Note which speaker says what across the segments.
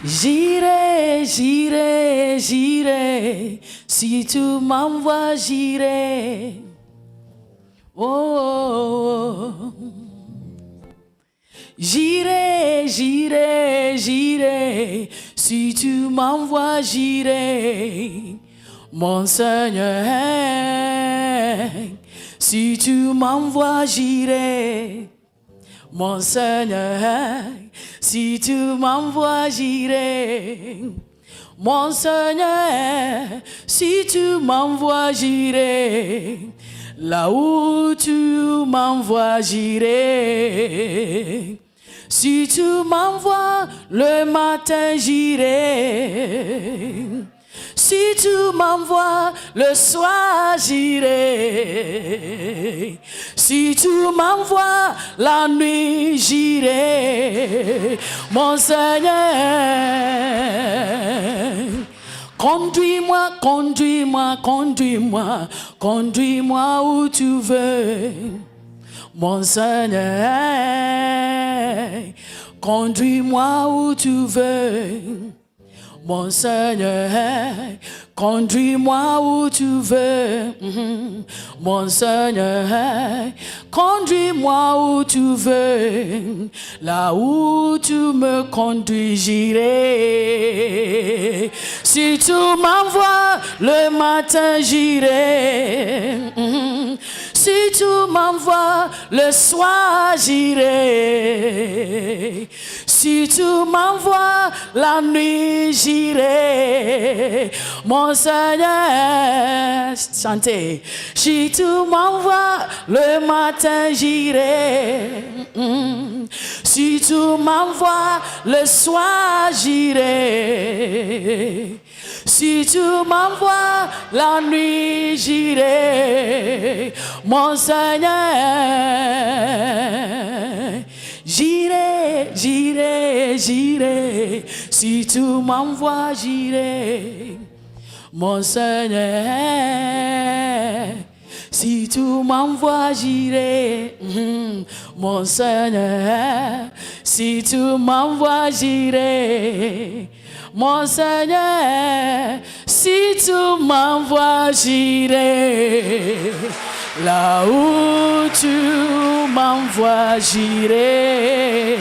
Speaker 1: J'irai, j'irai, j'irai, si tu m'envoies, j'irai. Oh, oh, oh. J'irai, j'irai, j'irai, si tu m'envoies, j'irai. Mon Seigneur, si tu m'envoies, j'irai. Mon Seigneur, si tu m'envoies, j'irai. Mon Seigneur, si tu m'envoies, j'irai. Là où tu m'envoies, j'irai. Si tu m'envoies le matin, j'irai. Si tu m'envoies le soir, j'irai. Si tu m'envoies la nuit, j'irai. Mon Seigneur, conduis-moi, conduis-moi, conduis-moi, conduis-moi où tu veux. Mon Seigneur, conduis-moi où tu veux. Mon Seigneur, conduis-moi où tu veux. Mon Seigneur, conduis-moi où tu veux. Là où tu me conduis, j'irai. Si tu m'envoies le matin, j'irai. Si tu m'envoies le soir, j'irai. Si tu m'envoies la nuit, j'irai. Mon Seigneur, chantez. Si tu m'envoies le matin, j'irai. Si tu m'envoies le soir, j'irai. Si tu m'envoies la nuit, j'irai. Mon Seigneur, j'irai, j'irai, j'irai. Si tu m'envoies, j'irai. Mon Seigneur, si tu m'envoies, j'irai. Mon Seigneur, si tu m'envoies, j'irai. Mon Seigneur, si tu m'envoies, j'irai. Là où tu m'envoies, j'irai.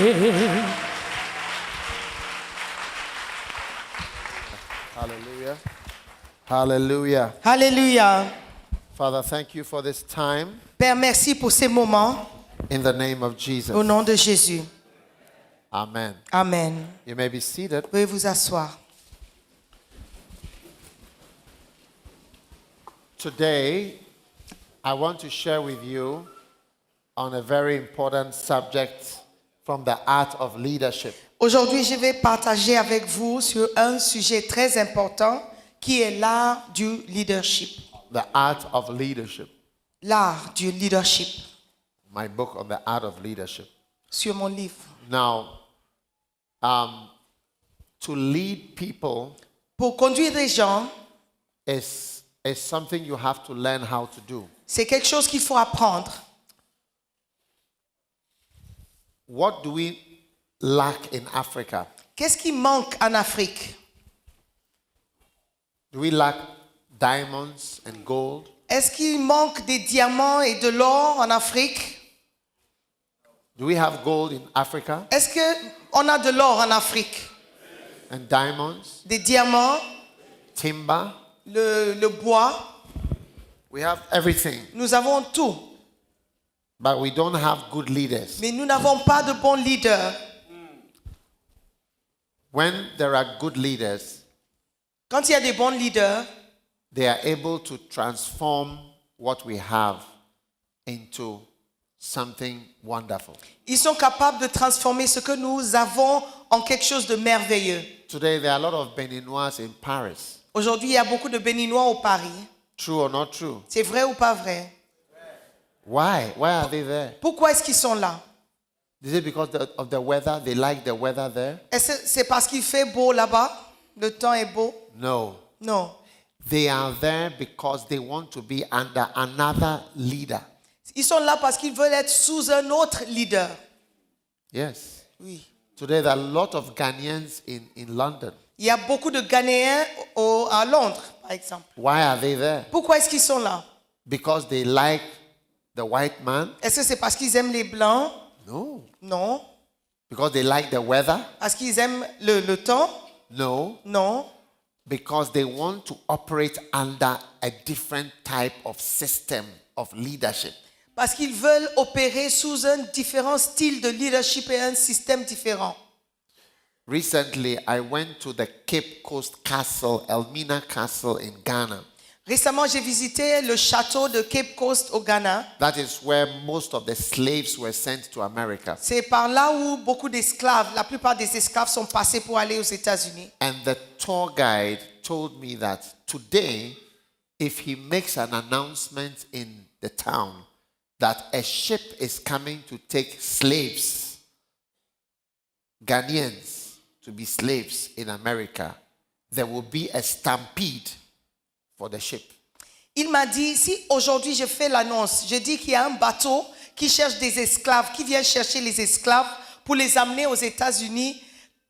Speaker 2: Hallelujah. Hallelujah.
Speaker 3: Alléluia.
Speaker 2: Father, thank you for this time
Speaker 3: Père, merci pour ces moments
Speaker 2: in the name of Jesus.
Speaker 3: au nom de Jésus.
Speaker 2: Amen.
Speaker 3: Amen.
Speaker 2: You may be seated.
Speaker 3: Veuillez vous asseoir.
Speaker 2: Today, I want to share with you on a very important subject from the art of leadership.
Speaker 3: Aujourd'hui, je vais partager avec vous sur un sujet très important qui est l'art du leadership.
Speaker 2: The art of leadership.
Speaker 3: L'art du leadership.
Speaker 2: My book on the art of leadership.
Speaker 3: Sur mon livre.
Speaker 2: Now, to lead people
Speaker 3: Pour conduire des gens,
Speaker 2: is something you have to learn how to do.
Speaker 3: c'est quelque chose qu'il faut apprendre.
Speaker 2: What do we lack in Africa?
Speaker 3: Qu'est-ce qui manque en Afrique?
Speaker 2: Do we lack diamonds and gold?
Speaker 3: Est-ce qu'il manque des diamants et de l'or en Afrique?
Speaker 2: Do we have gold in Africa
Speaker 3: Est-ce qu'on a de l'or en Afrique?
Speaker 2: and diamonds,
Speaker 3: Des diamants,
Speaker 2: timber?
Speaker 3: le bois?
Speaker 2: We have everything,
Speaker 3: Nous avons tout.
Speaker 2: but we don't have good leaders.
Speaker 3: Mais nous n'avons pas de bons leaders.
Speaker 2: When there are good leaders,
Speaker 3: Quand il y a des bons leaders,
Speaker 2: they are able to transform what we have into something wonderful.
Speaker 3: ils sont capables de transformer ce que nous avons en quelque chose de merveilleux.
Speaker 2: Today, there are a lot of Beninois in Paris.
Speaker 3: Aujourd'hui, il y a beaucoup de Béninois au Paris.
Speaker 2: True or not true?
Speaker 3: C'est vrai ou pas vrai?
Speaker 2: Why? Why are they there?
Speaker 3: Pourquoi est-ce qu'ils sont là?
Speaker 2: Is it because of the weather? They like the weather there?
Speaker 3: Est-ce que c'est parce qu'il fait beau là-bas? Le temps est beau?
Speaker 2: No.
Speaker 3: Non.
Speaker 2: They are there because they want to be under another leader.
Speaker 3: Ils sont là parce qu'ils veulent être sous un autre leader.
Speaker 2: Yes.
Speaker 3: Oui.
Speaker 2: Today, there are a lot of Ghanaians in London.
Speaker 3: Il y a beaucoup de Ghanéens à Londres, par exemple.
Speaker 2: Why are they there?
Speaker 3: Pourquoi est-ce qu'ils sont là?
Speaker 2: Because they like the white man?
Speaker 3: Est-ce que c'est parce qu'ils aiment les Blancs?
Speaker 2: No.
Speaker 3: Non.
Speaker 2: Because they like the weather?
Speaker 3: Parce qu'ils aiment le temps?
Speaker 2: No.
Speaker 3: Non.
Speaker 2: Because they want to operate under a different type of system of leadership.
Speaker 3: Parce qu'ils veulent opérer sous un différent style de leadership et un système différent.
Speaker 2: Recently, I went to the Cape Coast Castle, Elmina Castle in Ghana.
Speaker 3: Récemment, j'ai visité le château de Cape Coast au Ghana.
Speaker 2: That is where most of the slaves were sent to America.
Speaker 3: C'est par là où beaucoup d'esclaves, la plupart des esclaves sont passés pour aller aux États-Unis.
Speaker 2: And the tour guide told me that today, if he makes an announcement in the town that a ship is coming to take slaves, Ghanaians, to be slaves in America, there will be a stampede for the ship.
Speaker 3: Il m'a dit, si aujourd'hui je fais l'annonce, je dis qu'il y a un bateau qui cherche des esclaves, qui vient chercher les esclaves pour les amener aux États-Unis,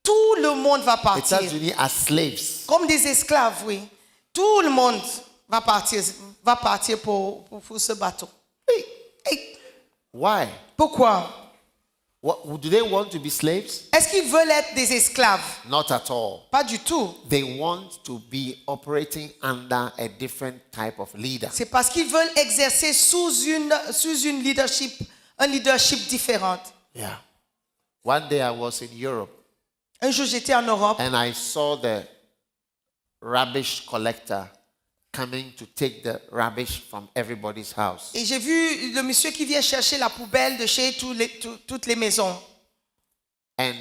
Speaker 3: tout le monde va partir.
Speaker 2: États-Unis as slaves.
Speaker 3: Comme des esclaves, oui. Tout le monde va partir pour ce bateau. Hey.
Speaker 2: Why?
Speaker 3: Pourquoi?
Speaker 2: What, do they want to be slaves?
Speaker 3: Est-ce qu'ils veulent être des esclaves?
Speaker 2: Not at all.
Speaker 3: Pas du tout.
Speaker 2: They want to be operating under a different type of leader.
Speaker 3: C'est parce qu'ils veulent exercer sous un leadership différent.
Speaker 2: Yeah. One day I was in Europe
Speaker 3: Un jour, j'étais en Europe
Speaker 2: and I saw the rubbish collector coming to take the rubbish from everybody's house.
Speaker 3: et j'ai vu le monsieur qui vient chercher la poubelle de chez toutes les maisons.
Speaker 2: And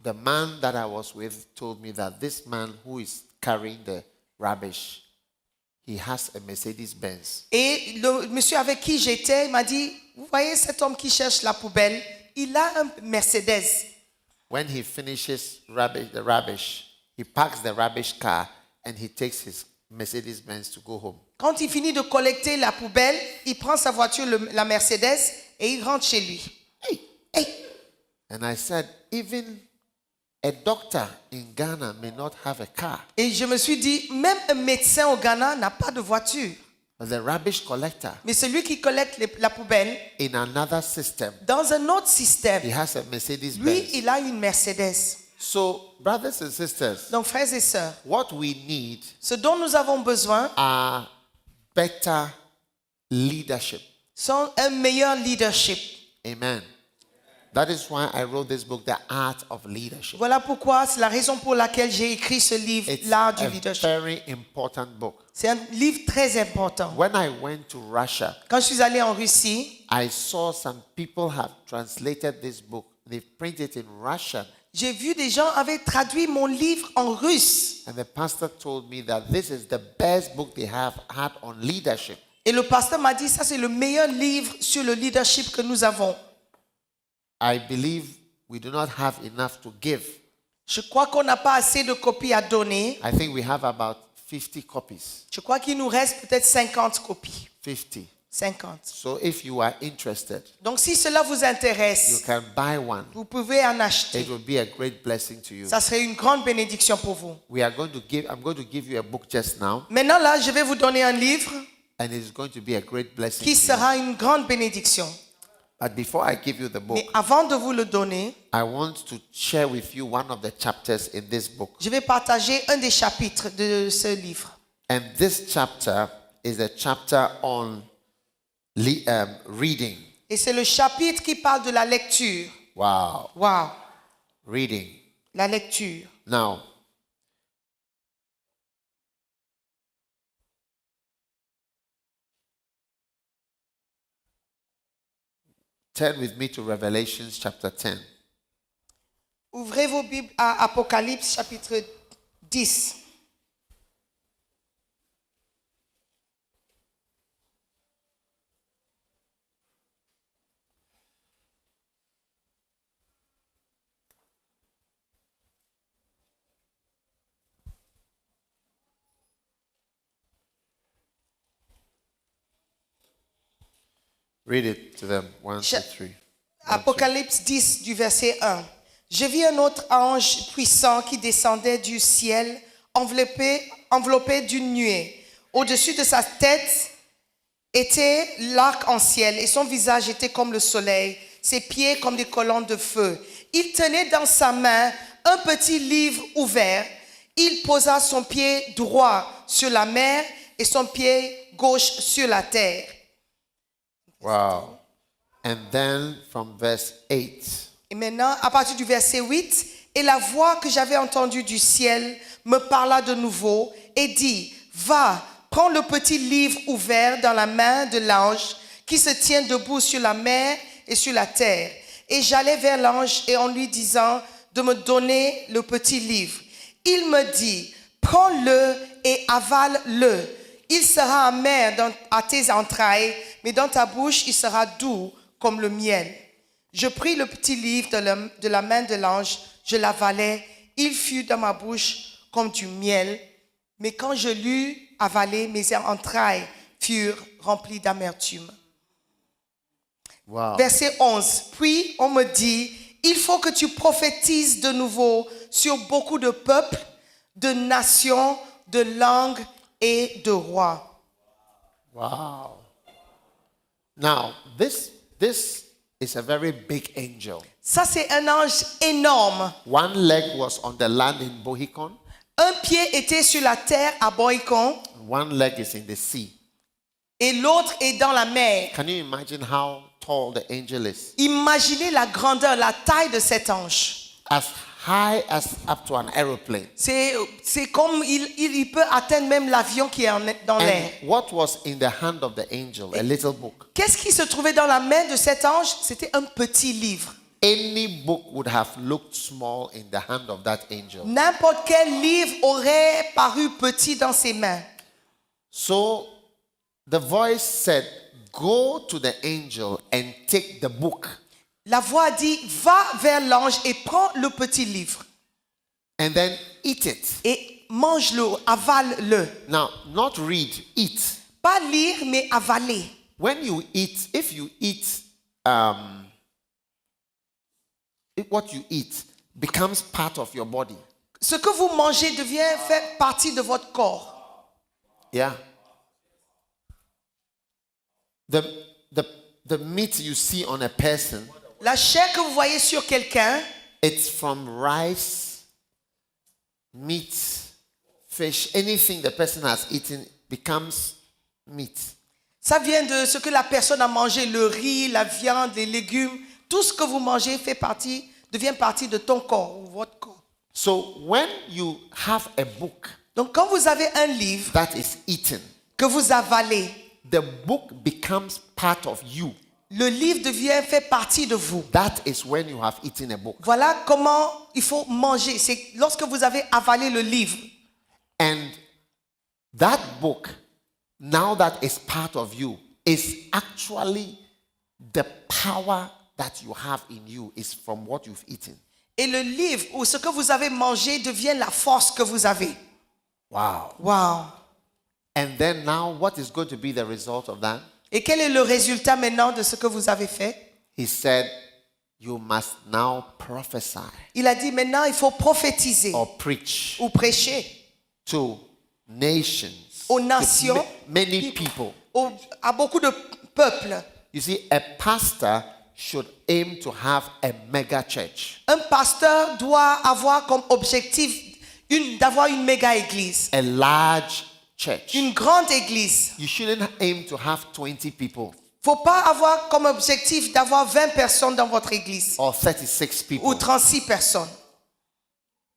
Speaker 2: the man that I was with told me that this man who is carrying the rubbish, he has a Mercedes-Benz.
Speaker 3: Et le monsieur avec qui j'étais, il m'a dit, vous voyez cet homme qui cherche la poubelle, il a un Mercedes.
Speaker 2: When he finishes the rubbish, he parks the rubbish car and he takes his Mercedes-Benz to go home.
Speaker 3: Quand il finit de collecter la poubelle, il prend sa voiture, la Mercedes, et il rentre chez lui. Hey.
Speaker 2: And I said, even a doctor in Ghana may not have a car.
Speaker 3: Et je me suis dit, même un médecin au Ghana n'a pas de voiture.
Speaker 2: But the rubbish collector,
Speaker 3: Mais celui qui collecte la poubelle,
Speaker 2: in another system,
Speaker 3: dans un autre système,
Speaker 2: he has a
Speaker 3: lui,
Speaker 2: Mercedes-Benz.
Speaker 3: il a une Mercedes.
Speaker 2: So, brothers and sisters,
Speaker 3: Donc, frères et sœurs,
Speaker 2: what we need
Speaker 3: ce dont nous avons besoin,
Speaker 2: are better leadership.
Speaker 3: sont un meilleur leadership.
Speaker 2: Amen. That is why I wrote this book, The Art of Leadership.
Speaker 3: Voilà pourquoi, c'est la raison pour laquelle j'ai écrit ce livre,
Speaker 2: It's
Speaker 3: L'art du
Speaker 2: a
Speaker 3: leadership.
Speaker 2: very important book.
Speaker 3: C'est un livre très important.
Speaker 2: When I went to Russia,
Speaker 3: Quand je suis allé en Russie,
Speaker 2: I saw some people have translated this book. They printed it in Russian.
Speaker 3: j'ai vu des gens avaient traduit mon livre en russe.
Speaker 2: And the pastor told me that this is the best book they have had on leadership.
Speaker 3: Et le pasteur m'a dit, ça c'est le meilleur livre sur le leadership que nous avons.
Speaker 2: I believe we do not have enough to give.
Speaker 3: Je crois qu'on n'a pas assez de copies à donner.
Speaker 2: I think we have about 50 copies.
Speaker 3: Je crois qu'il nous reste peut-être 50 copies.
Speaker 2: 50.
Speaker 3: 50.
Speaker 2: So if you are interested,
Speaker 3: Donc si cela vous
Speaker 2: you
Speaker 3: intéresse,
Speaker 2: can buy one.
Speaker 3: vous pouvez en acheter.
Speaker 2: It will be a great blessing to you.
Speaker 3: Ça serait une grande bénédiction pour vous.
Speaker 2: I'm going to give you a book just now,
Speaker 3: Maintenant là, je vais vous donner un livre
Speaker 2: and it's going to be a great blessing
Speaker 3: qui
Speaker 2: to you.
Speaker 3: sera une grande bénédiction.
Speaker 2: But before I give you the book,
Speaker 3: Mais avant de vous le donner,
Speaker 2: I want to share with you one of the chapters in this book.
Speaker 3: je vais partager un des chapitres de ce livre.
Speaker 2: And this chapter is a chapter on reading.
Speaker 3: Et c'est le chapitre qui parle de la lecture.
Speaker 2: Wow.
Speaker 3: Wow,
Speaker 2: Reading.
Speaker 3: la lecture.
Speaker 2: Now, turn with me to Revelation chapter 10.
Speaker 3: Ouvrez vos Bibles à Apocalypse chapitre 10.
Speaker 2: Read it to them. 1, 2, 3.
Speaker 3: Apocalypse 10 du verset 1. Je vis un autre ange puissant qui descendait du ciel, enveloppé d'une nuée. Au-dessus de sa tête était l'arc-en-ciel et son visage était comme le soleil, ses pieds comme des colonnes de feu. Il tenait dans sa main un petit livre ouvert. Il posa son pied droit sur la mer et son pied gauche sur la terre.
Speaker 2: Wow. And then from verse 8.
Speaker 3: Et maintenant, à partir du verset 8, « Et la voix que j'avais entendue du ciel me parla de nouveau et dit, « Va, prends le petit livre ouvert dans la main de l'ange qui se tient debout sur la mer et sur la terre. » Et j'allai vers l'ange et en lui disant de me donner le petit livre. Il me dit, « Prends-le et avale-le. Il sera amer à tes entrailles, mais dans ta bouche, il sera doux comme le miel. » Je pris le petit livre de la main de l'ange, je l'avalai, il fut dans ma bouche comme du miel, mais quand je l'eus avalé, mes entrailles furent remplies d'amertume.
Speaker 2: Wow.
Speaker 3: Verset 11. Puis on me dit, il faut que tu prophétises de nouveau sur beaucoup de peuples, de nations, de langues et de rois.
Speaker 2: Wow. Now, this is a very big angel.
Speaker 3: Ça, c'est un ange énorme.
Speaker 2: One leg was on the land in Bohicon.
Speaker 3: Un pied était sur la terre à Bohicon
Speaker 2: One leg is in the sea.
Speaker 3: et l'autre est dans la mer.
Speaker 2: Can you imagine how tall the angel is?
Speaker 3: Imaginez la grandeur, la taille de cet ange.
Speaker 2: As high as up to an aeroplane.
Speaker 3: C'est comme il peut atteindre même l'avion qui est dans l'air.
Speaker 2: And what was in the hand of the angel? A little book.
Speaker 3: Qu'est-ce qui se trouvait dans la main de cet ange? C'était un petit livre.
Speaker 2: Any book would have looked small in the hand of that angel.
Speaker 3: N'importe quel livre aurait paru petit dans ses mains.
Speaker 2: So the voice said, go to the angel and take the book.
Speaker 3: La voix dit, va vers l'ange et prends le petit livre.
Speaker 2: And then eat it.
Speaker 3: Et mange-le, avale-le.
Speaker 2: Now, not read, eat.
Speaker 3: Pas lire, mais avaler.
Speaker 2: When you eat, if you eat, if what you eat becomes part of your body.
Speaker 3: Ce que vous mangez devient fait partie de votre corps.
Speaker 2: Yeah. The meat you see on a person,
Speaker 3: La chair que vous voyez sur quelqu'un,
Speaker 2: it's from rice, meat, fish, anything the person has eaten becomes meat.
Speaker 3: ça vient de ce que la personne a mangé, le riz, la viande, les légumes. Tout ce que vous mangez devient partie de ton corps ou votre corps.
Speaker 2: So when you have a book
Speaker 3: Donc quand vous avez un livre
Speaker 2: that is eaten,
Speaker 3: que vous avalez,
Speaker 2: the book becomes part of you.
Speaker 3: le livre fait partie de vous.
Speaker 2: That is when you have eaten a book.
Speaker 3: Voilà comment il faut manger. C'est lorsque vous avez avalé le livre.
Speaker 2: And that book, now that is part of you, is actually the power that you have in you is from what you've eaten.
Speaker 3: Et le livre ou ce que vous avez mangé devient la force que vous avez.
Speaker 2: Wow.
Speaker 3: Wow.
Speaker 2: And then now what is going to be the result of that?
Speaker 3: Et quel est le résultat maintenant de ce que vous avez fait?
Speaker 2: He said, you must now prophesy
Speaker 3: Il a dit maintenant il faut prophétiser
Speaker 2: or preach
Speaker 3: ou prêcher
Speaker 2: to nations,
Speaker 3: aux
Speaker 2: to
Speaker 3: nations,
Speaker 2: many people.
Speaker 3: à beaucoup de peuples.
Speaker 2: You see, a pastor should aim to have a mega church,
Speaker 3: Un pasteur doit avoir comme objectif d'avoir une méga église,
Speaker 2: a large church.
Speaker 3: une grande église.
Speaker 2: You shouldn't aim to have 20 people
Speaker 3: Faut pas avoir comme objectif d'avoir 20 personnes dans votre église
Speaker 2: or 36
Speaker 3: ou
Speaker 2: people.
Speaker 3: 36 personnes.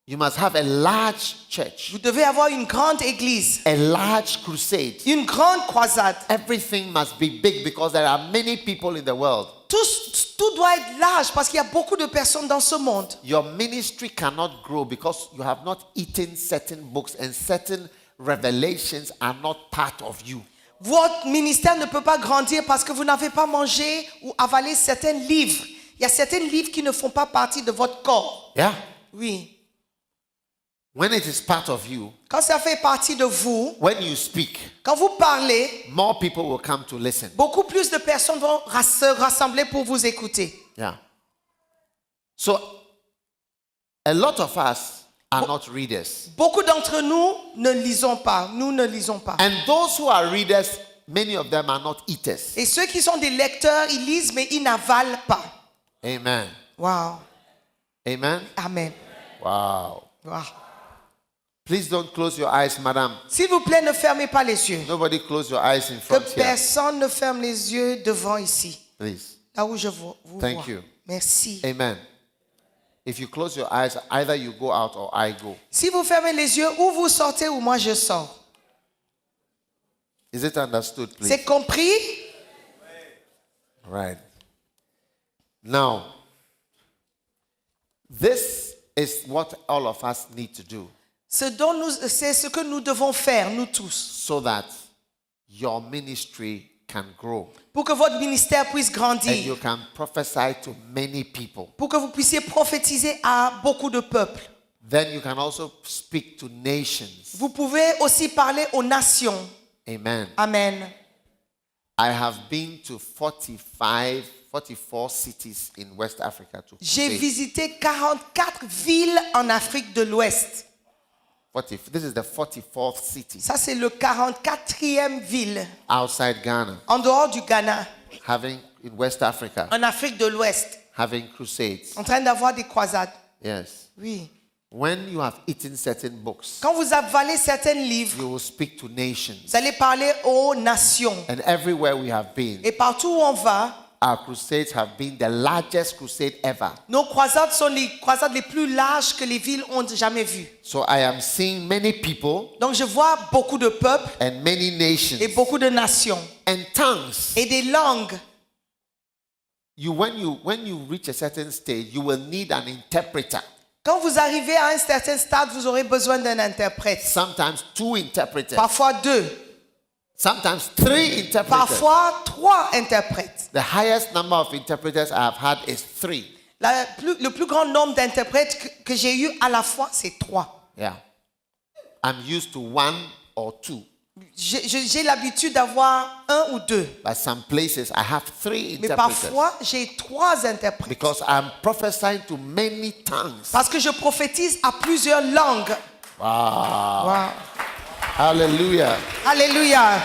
Speaker 2: You must have a large church,
Speaker 3: Vous devez avoir une grande église,
Speaker 2: a large crusade.
Speaker 3: une grande croisade.
Speaker 2: Everything must be big because there are many people in the world.
Speaker 3: Tout doit être large parce qu'il y a beaucoup de personnes dans ce monde.
Speaker 2: Your ministry cannot grow because you have not eaten certain books and certain revelations are not part of you.
Speaker 3: Votre ministère ne peut pas grandir parce que vous n'avez pas mangé ou avalé certains livres. Il y a certains livres qui ne font pas partie de votre corps.
Speaker 2: Yeah.
Speaker 3: Oui.
Speaker 2: When it is part of you,
Speaker 3: Quand ça fait partie de vous,
Speaker 2: when you speak,
Speaker 3: quand vous parlez,
Speaker 2: more people will come to listen.
Speaker 3: beaucoup plus de personnes vont se rassembler pour vous écouter.
Speaker 2: Yeah. So A lot of us are not readers.
Speaker 3: Beaucoup d'entre nous ne lisons pas. Nous ne lisons pas.
Speaker 2: And those who are readers, many of them are not eaters.
Speaker 3: Et ceux qui sont des lecteurs, ils lisent, mais ils n'avalent pas.
Speaker 2: Amen.
Speaker 3: Wow.
Speaker 2: Amen.
Speaker 3: Amen.
Speaker 2: Wow.
Speaker 3: Wow.
Speaker 2: Please don't close your eyes, madam.
Speaker 3: S'il vous plaît, ne fermez pas les yeux.
Speaker 2: Nobody close your eyes in
Speaker 3: Que
Speaker 2: front here.
Speaker 3: personne ne ferme les yeux devant ici.
Speaker 2: Please.
Speaker 3: Là où je vous
Speaker 2: Thank
Speaker 3: vois.
Speaker 2: you.
Speaker 3: Merci.
Speaker 2: Amen. If you close your eyes, either you go out or I go.
Speaker 3: Si vous fermez les yeux, ou vous sortez ou moi je sors.
Speaker 2: Is it understood, please?
Speaker 3: C'est compris?
Speaker 2: Right. Now, this is what all of us need to do
Speaker 3: C'est ce que nous devons faire, nous tous,
Speaker 2: so that your ministry can grow
Speaker 3: pour que votre ministère puisse
Speaker 2: and
Speaker 3: grandir,
Speaker 2: you can prophesy to many people.
Speaker 3: pour que vous puissiez prophétiser à beaucoup de peuples.
Speaker 2: Then you can also speak to nations.
Speaker 3: Vous pouvez aussi parler aux nations.
Speaker 2: Amen.
Speaker 3: Amen.
Speaker 2: I have been to 44 cities in West Africa.
Speaker 3: J'ai visité 44 villes en Afrique de l'Ouest.
Speaker 2: This is the 44th city
Speaker 3: Ça, c'est le 44e ville
Speaker 2: outside Ghana,
Speaker 3: en dehors du Ghana,
Speaker 2: having in West Africa,
Speaker 3: en Afrique de l'Ouest,
Speaker 2: having crusades.
Speaker 3: en train d'avoir des croisades.
Speaker 2: Yes.
Speaker 3: Oui.
Speaker 2: When you have eaten certain books,
Speaker 3: Quand vous avalez certains livres,
Speaker 2: you will speak to nations.
Speaker 3: vous allez parler aux nations.
Speaker 2: And everywhere we have been,
Speaker 3: Et partout où on va,
Speaker 2: our crusades have been the largest crusade ever.
Speaker 3: nos croisades sont les croisades les plus larges que les villes ont jamais vues.
Speaker 2: So I am seeing many people
Speaker 3: Donc je vois beaucoup de peuples
Speaker 2: and many nations
Speaker 3: et beaucoup de nations
Speaker 2: and tongues.
Speaker 3: et des langues.
Speaker 2: When you reach a certain stage, you will need an interpreter.
Speaker 3: Quand vous arrivez à un certain stade, vous aurez besoin d'un interprète.
Speaker 2: Sometimes 2 interpreters.
Speaker 3: Parfois 2.
Speaker 2: Sometimes 3 interpreters.
Speaker 3: Parfois 3 interprètes.
Speaker 2: The highest number of interpreters I have had is 3.
Speaker 3: Le plus grand nombre d'interprètes que j'ai eu à la fois, c'est 3.
Speaker 2: Yeah. I'm used to 1 or 2.
Speaker 3: J'ai l'habitude d'avoir 1 ou 2.
Speaker 2: But some places I have 3
Speaker 3: Mais
Speaker 2: interpreters.
Speaker 3: parfois, j'ai 3 interprètes.
Speaker 2: Because I'm prophesying to many tongues.
Speaker 3: Parce que je prophétise à plusieurs langues.
Speaker 2: Wow.
Speaker 3: Wow.
Speaker 2: Hallelujah.
Speaker 3: Alléluia.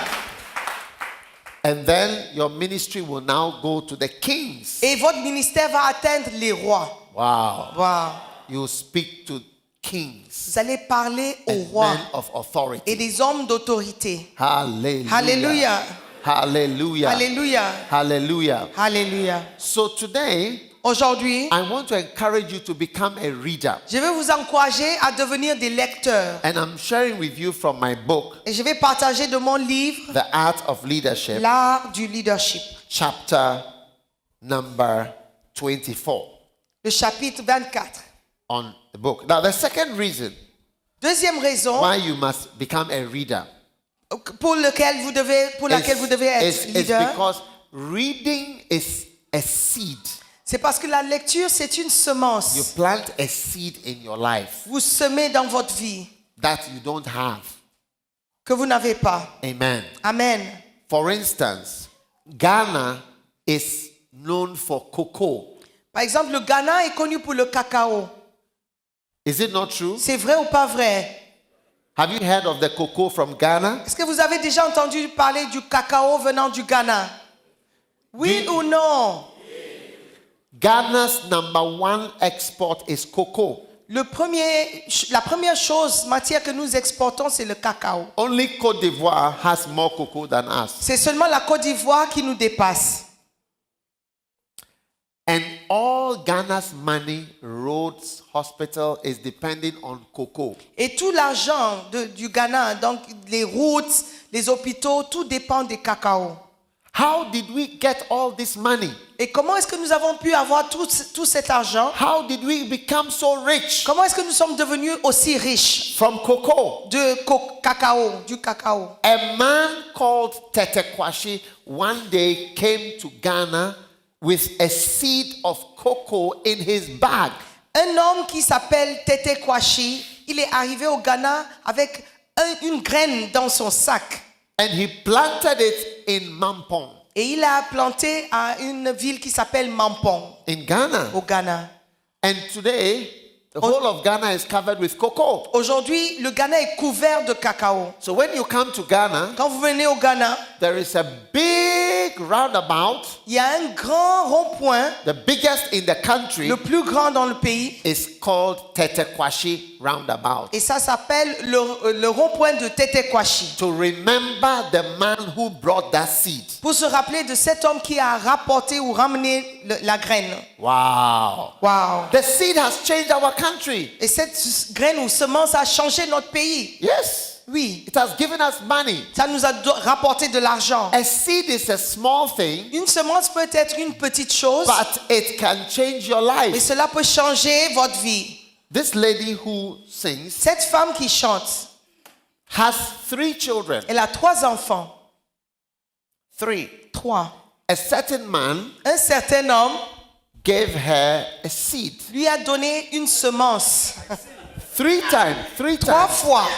Speaker 2: And then your ministry will now go to the kings.
Speaker 3: Et votre ministère va atteindre les rois.
Speaker 2: Wow.
Speaker 3: Wow.
Speaker 2: You speak to kings
Speaker 3: Vous allez parler aux
Speaker 2: and
Speaker 3: rois
Speaker 2: men of
Speaker 3: et
Speaker 2: authority.
Speaker 3: des hommes d'autorité.
Speaker 2: Hallelujah.
Speaker 3: Alléluia.
Speaker 2: Hallelujah.
Speaker 3: Alléluia.
Speaker 2: Hallelujah.
Speaker 3: Alléluia.
Speaker 2: So today,
Speaker 3: Aujourd'hui,
Speaker 2: I want to encourage you to become a reader.
Speaker 3: je vais vous encourager à devenir des lecteurs.
Speaker 2: And I'm sharing with you from my book,
Speaker 3: Et je vais partager de mon livre,
Speaker 2: The Art of Leadership,
Speaker 3: L'art du leadership,
Speaker 2: chapter number 24
Speaker 3: le chapitre 24.
Speaker 2: on the book. Now, the second reason
Speaker 3: Deuxième raison
Speaker 2: why you must become a reader
Speaker 3: pour laquelle vous devez être
Speaker 2: is
Speaker 3: leader,
Speaker 2: because reading is a seed.
Speaker 3: c'est parce que la lecture, c'est une
Speaker 2: You
Speaker 3: semence.
Speaker 2: plant a seed in your life
Speaker 3: Vous semez dans votre vie
Speaker 2: that you don't have.
Speaker 3: que vous n'avez pas.
Speaker 2: Amen.
Speaker 3: Amen.
Speaker 2: For instance, Ghana is known for cocoa.
Speaker 3: Par exemple, le Ghana est connu pour le cacao.
Speaker 2: Is it not true?
Speaker 3: C'est vrai ou pas vrai?
Speaker 2: Have you heard of the cocoa from Ghana?
Speaker 3: Est-ce que vous avez déjà entendu parler du cacao venant du Ghana? Oui ou non?
Speaker 2: Ghana's #1 export is cocoa.
Speaker 3: La première chose, matière que nous exportons, c'est le cacao.
Speaker 2: Only Côte d'Ivoire has more cocoa than us.
Speaker 3: C'est seulement la Côte d'Ivoire qui nous dépasse.
Speaker 2: And all Ghana's money, roads, hospital is depending on cocoa.
Speaker 3: Et tout l'argent du Ghana, donc les routes, les hôpitaux, tout dépend des cacao.
Speaker 2: How did we get all this money?
Speaker 3: Et comment est-ce que nous avons pu avoir tout cet argent?
Speaker 2: How did we become so rich?
Speaker 3: Comment est-ce que nous sommes devenus aussi riches?
Speaker 2: From cocoa.
Speaker 3: Du cacao.
Speaker 2: A man called Tete Kwashi one day came to Ghana with a seed of cocoa in his bag.
Speaker 3: Un homme qui s'appelle Tete Kwashi, il est arrivé au Ghana avec une graine dans son sac.
Speaker 2: And he planted it in Mampong.
Speaker 3: Et il a planté à une ville qui s'appelle Mampong,
Speaker 2: In Ghana.
Speaker 3: au Ghana.
Speaker 2: And today, The whole of Ghana is covered with cocoa.
Speaker 3: Aujourd'hui, le Ghana est couvert de cacao.
Speaker 2: So when you come to Ghana,
Speaker 3: Quand vous venez au Ghana,
Speaker 2: there is a big roundabout.
Speaker 3: il y a un grand rond-point,
Speaker 2: The biggest in the country
Speaker 3: le plus grand dans le pays,
Speaker 2: is called Tetekwashi Roundabout.
Speaker 3: et ça s'appelle le rond-point de Tetekwashi.
Speaker 2: To remember the man who brought that seed.
Speaker 3: Pour se rappeler de cet homme qui a rapporté ou ramené la graine.
Speaker 2: Wow.
Speaker 3: Wow.
Speaker 2: The seed has changed our country.
Speaker 3: Et cette graine ou semence a changé notre pays.
Speaker 2: Yes.
Speaker 3: Oui.
Speaker 2: It has given us money.
Speaker 3: Ça nous a rapporté de l'argent.
Speaker 2: A seed is a small thing,
Speaker 3: Une semence peut être une petite chose,
Speaker 2: but it can change your
Speaker 3: mais
Speaker 2: life.
Speaker 3: cela peut changer votre vie.
Speaker 2: This lady who sings
Speaker 3: Cette femme qui chante,
Speaker 2: has 3 children.
Speaker 3: elle a 3 enfants.
Speaker 2: 3.
Speaker 3: 3.
Speaker 2: A certain man
Speaker 3: Un certain homme
Speaker 2: gave her a seed.
Speaker 3: lui a donné une semence.
Speaker 2: 3 times. 3
Speaker 3: 3
Speaker 2: times.
Speaker 3: fois,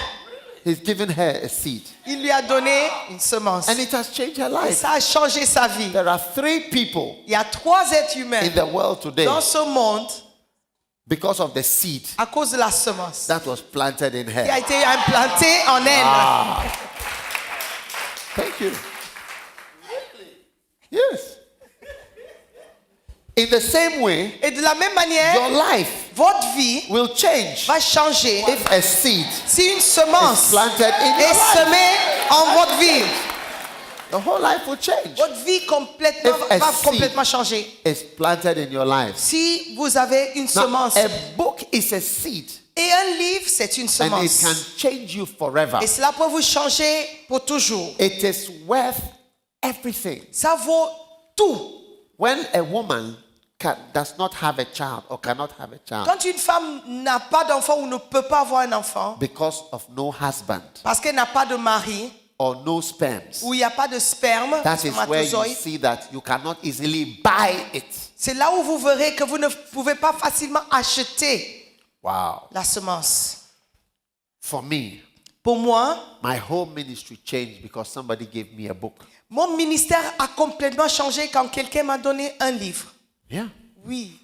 Speaker 2: He's given her a seed.
Speaker 3: il lui a donné une semence.
Speaker 2: And it has changed her
Speaker 3: Et
Speaker 2: life.
Speaker 3: ça a changé sa vie.
Speaker 2: There are 3 people
Speaker 3: Il y a 3 êtres humains
Speaker 2: in the world today
Speaker 3: dans ce monde
Speaker 2: because of the seed
Speaker 3: à cause de la semence
Speaker 2: that was planted in
Speaker 3: qui a
Speaker 2: her.
Speaker 3: été implantée en elle.
Speaker 2: Thank you. Yes. In the same way,
Speaker 3: Et de la même manière,
Speaker 2: your life
Speaker 3: votre vie
Speaker 2: will change
Speaker 3: va changer
Speaker 2: if a seed
Speaker 3: si une semence
Speaker 2: is planted in
Speaker 3: est
Speaker 2: your life.
Speaker 3: semée en votre vie.
Speaker 2: The whole life will change.
Speaker 3: Votre vie complètement,
Speaker 2: If a
Speaker 3: va
Speaker 2: seed
Speaker 3: complètement changer.
Speaker 2: is planted in your life.
Speaker 3: Si vous avez une
Speaker 2: Now,
Speaker 3: semence,
Speaker 2: a book is a seed,
Speaker 3: et un livre, c'est une
Speaker 2: and it
Speaker 3: semence.
Speaker 2: can change you forever.
Speaker 3: Et cela peut vous changer pour toujours.
Speaker 2: It is worth everything.
Speaker 3: Ça vaut tout.
Speaker 2: When a woman does not have a child or cannot have a child
Speaker 3: Quand une femme n'a pas d'enfant ou ne peut pas avoir un enfant,
Speaker 2: because of no husband
Speaker 3: parce qu'elle n'a pas de mari,
Speaker 2: or no sperms,
Speaker 3: ou il n'y a pas de sperme,
Speaker 2: that is where you
Speaker 3: spermatozoïde,
Speaker 2: see that you cannot easily buy it.
Speaker 3: c'est là où vous verrez que vous ne pouvez pas facilement acheter
Speaker 2: Wow.
Speaker 3: la semence.
Speaker 2: For me,
Speaker 3: Pour moi,
Speaker 2: my whole ministry changed because somebody gave me a book.
Speaker 3: mon ministère a complètement changé quand quelqu'un m'a donné un livre.
Speaker 2: Yeah.
Speaker 3: Oui.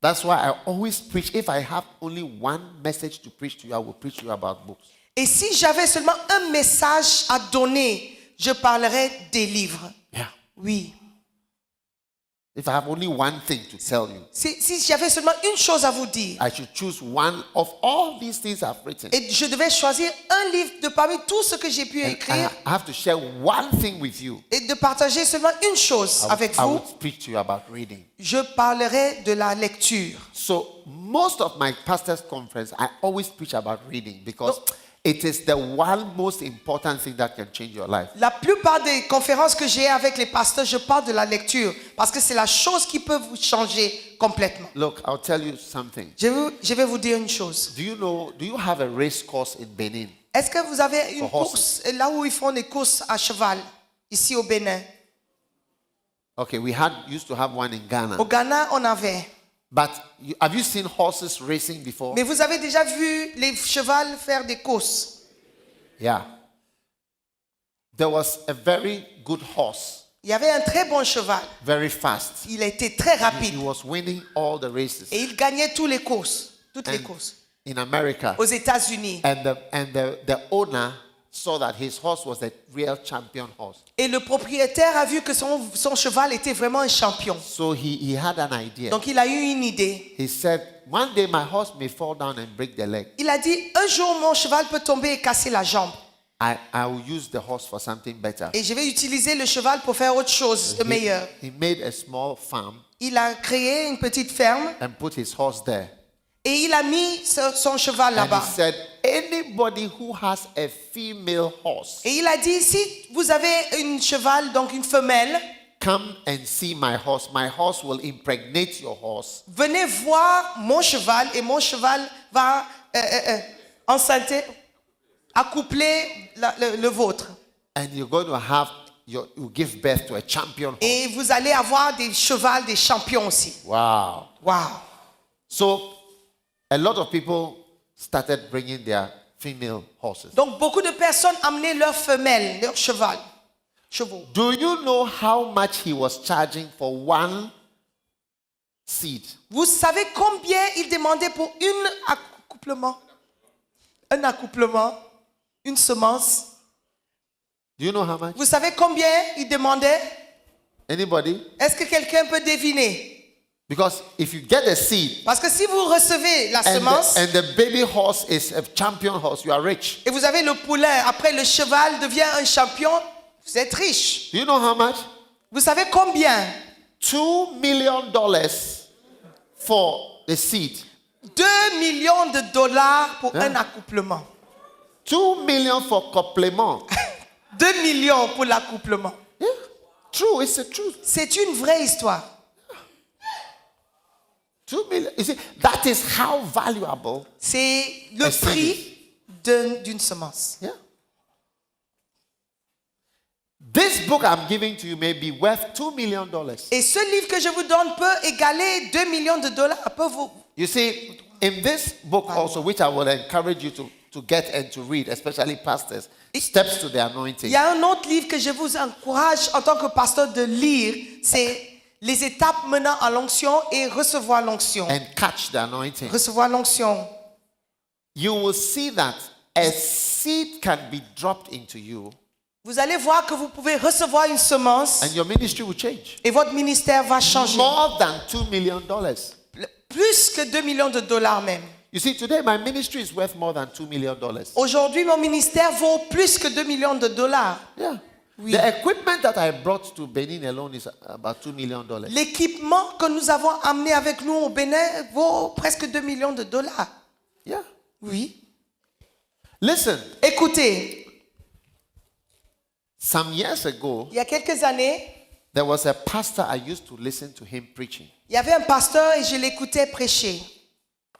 Speaker 2: That's why I always preach. If I have only one message to preach to you, I will preach to you about books.
Speaker 3: Et si j'avais seulement un message à donner, je parlerais des livres.
Speaker 2: Yeah.
Speaker 3: Oui.
Speaker 2: If I have only one thing to tell you,
Speaker 3: Si j'avais seulement une chose à vous dire,
Speaker 2: I should choose one of all these things I've written.
Speaker 3: et je devais choisir un livre de parmi tout ce que j'ai pu
Speaker 2: And
Speaker 3: écrire,
Speaker 2: I have to share one thing with you.
Speaker 3: et de partager seulement une chose avec
Speaker 2: I
Speaker 3: vous,
Speaker 2: would speak to you about reading.
Speaker 3: je parlerai de la lecture.
Speaker 2: So most of my pastors' conference, I always preach about reading because it is the one most important thing that can change your life.
Speaker 3: La plupart des conférences que j'ai avec les pasteurs, je parle de la lecture parce que c'est la chose qui peut vous changer complètement.
Speaker 2: Look, I'll tell you something.
Speaker 3: Je vais vous dire une chose.
Speaker 2: Do you have a race course in Benin?
Speaker 3: Est-ce que vous avez une
Speaker 2: For horses.
Speaker 3: course là où ils font des courses à cheval, ici au Bénin?
Speaker 2: Okay, we used to have one in Ghana.
Speaker 3: Au Ghana, on avait.
Speaker 2: But have you seen horses racing before?
Speaker 3: Mais vous avez déjà vu les chevals faire des courses?
Speaker 2: Yeah. There was a very good horse,
Speaker 3: Il y avait un très bon cheval.
Speaker 2: very fast.
Speaker 3: Il a été très rapide.
Speaker 2: He was winning all the races.
Speaker 3: Et il gagnait toutes les courses. Toutes les
Speaker 2: And
Speaker 3: courses.
Speaker 2: in America.
Speaker 3: Aux États-Unis.
Speaker 2: And the owner saw that his horse was a real champion horse.
Speaker 3: Et le propriétaire a vu que son cheval était vraiment un champion.
Speaker 2: So he had an idea.
Speaker 3: Donc il a eu une idée.
Speaker 2: He said, one day my horse may fall down and break the leg.
Speaker 3: Il a dit, un jour mon cheval peut tomber et casser la jambe.
Speaker 2: I will use the horse for something better.
Speaker 3: Et je vais utiliser le cheval pour faire autre chose de meilleur.
Speaker 2: He made a small farm
Speaker 3: Il a créé une petite ferme
Speaker 2: and put his horse there.
Speaker 3: et il a mis son cheval
Speaker 2: And
Speaker 3: là-bas.
Speaker 2: he said, anybody who has a female horse,
Speaker 3: Et il a dit, si vous avez une cheval, donc une femelle,
Speaker 2: come and see my horse. My horse will impregnate your horse.
Speaker 3: venez voir mon cheval et mon cheval va enceinte, accoupler le vôtre.
Speaker 2: And you're going to have, you give birth to a champion horse.
Speaker 3: Et vous allez avoir des chevals, des champions aussi.
Speaker 2: Wow.
Speaker 3: Wow.
Speaker 2: So a lot of people started bringing their female horses.
Speaker 3: Donc beaucoup de personnes amenaient leurs femelles, leurs chevaux.
Speaker 2: Do you know how much he was charging for one seed?
Speaker 3: Vous savez combien il demandait pour un accouplement, une semence?
Speaker 2: Do you know how much?
Speaker 3: Vous savez combien il demandait?
Speaker 2: Anybody?
Speaker 3: Est-ce que quelqu'un peut deviner?
Speaker 2: Because if you get a seed
Speaker 3: Parce que si vous recevez la semence
Speaker 2: and the baby horse is a champion horse, you are rich.
Speaker 3: et vous avez le poulain, après le cheval devient un champion, vous êtes riche.
Speaker 2: Do you know how much?
Speaker 3: Vous savez combien?
Speaker 2: $2 million for the seed.
Speaker 3: 2 millions de dollars pour un accouplement.
Speaker 2: 2 million for complement.
Speaker 3: 2 millions pour l'accouplement.
Speaker 2: Yeah, true. It's the truth.
Speaker 3: C'est une vraie histoire.
Speaker 2: 2 million. You see, that is how valuable.
Speaker 3: C'est le
Speaker 2: A seed
Speaker 3: prix d'une semence.
Speaker 2: Yeah. This book I'm giving to you may be worth $2 million.
Speaker 3: Et ce livre que je vous donne peut égaler 2 millions de dollars. Peut vous...
Speaker 2: You see, in this book also, which I will encourage you to get and to read, especially pastors, Steps to the
Speaker 3: Il
Speaker 2: Anointing.
Speaker 3: y a un autre livre que je vous encourage en tant que pasteur de lire. C'est les étapes menant à l'onction et recevoir l'onction.
Speaker 2: And catch the anointing.
Speaker 3: Recevoir l'onction.
Speaker 2: You will see that a seed can be dropped into you
Speaker 3: Vous allez voir que vous pouvez recevoir une semence
Speaker 2: and your ministry will change.
Speaker 3: et votre ministère va changer.
Speaker 2: More than $2 million.
Speaker 3: Plus que 2 millions de dollars même.
Speaker 2: You see, today my ministry is worth more than $2 million.
Speaker 3: Aujourd'hui, mon ministère vaut plus que 2 millions de dollars.
Speaker 2: Yeah.
Speaker 3: Oui.
Speaker 2: The equipment that I brought to Benin alone is about $2 million.
Speaker 3: L'équipement que nous avons amené avec nous au Bénin vaut presque 2 millions de dollars.
Speaker 2: Yeah.
Speaker 3: Oui.
Speaker 2: Listen,
Speaker 3: Écoutez,
Speaker 2: some years ago,
Speaker 3: il y a quelques années,
Speaker 2: there was a pastor I used to listen to him preaching.
Speaker 3: il y avait un pasteur et je l'écoutais prêcher.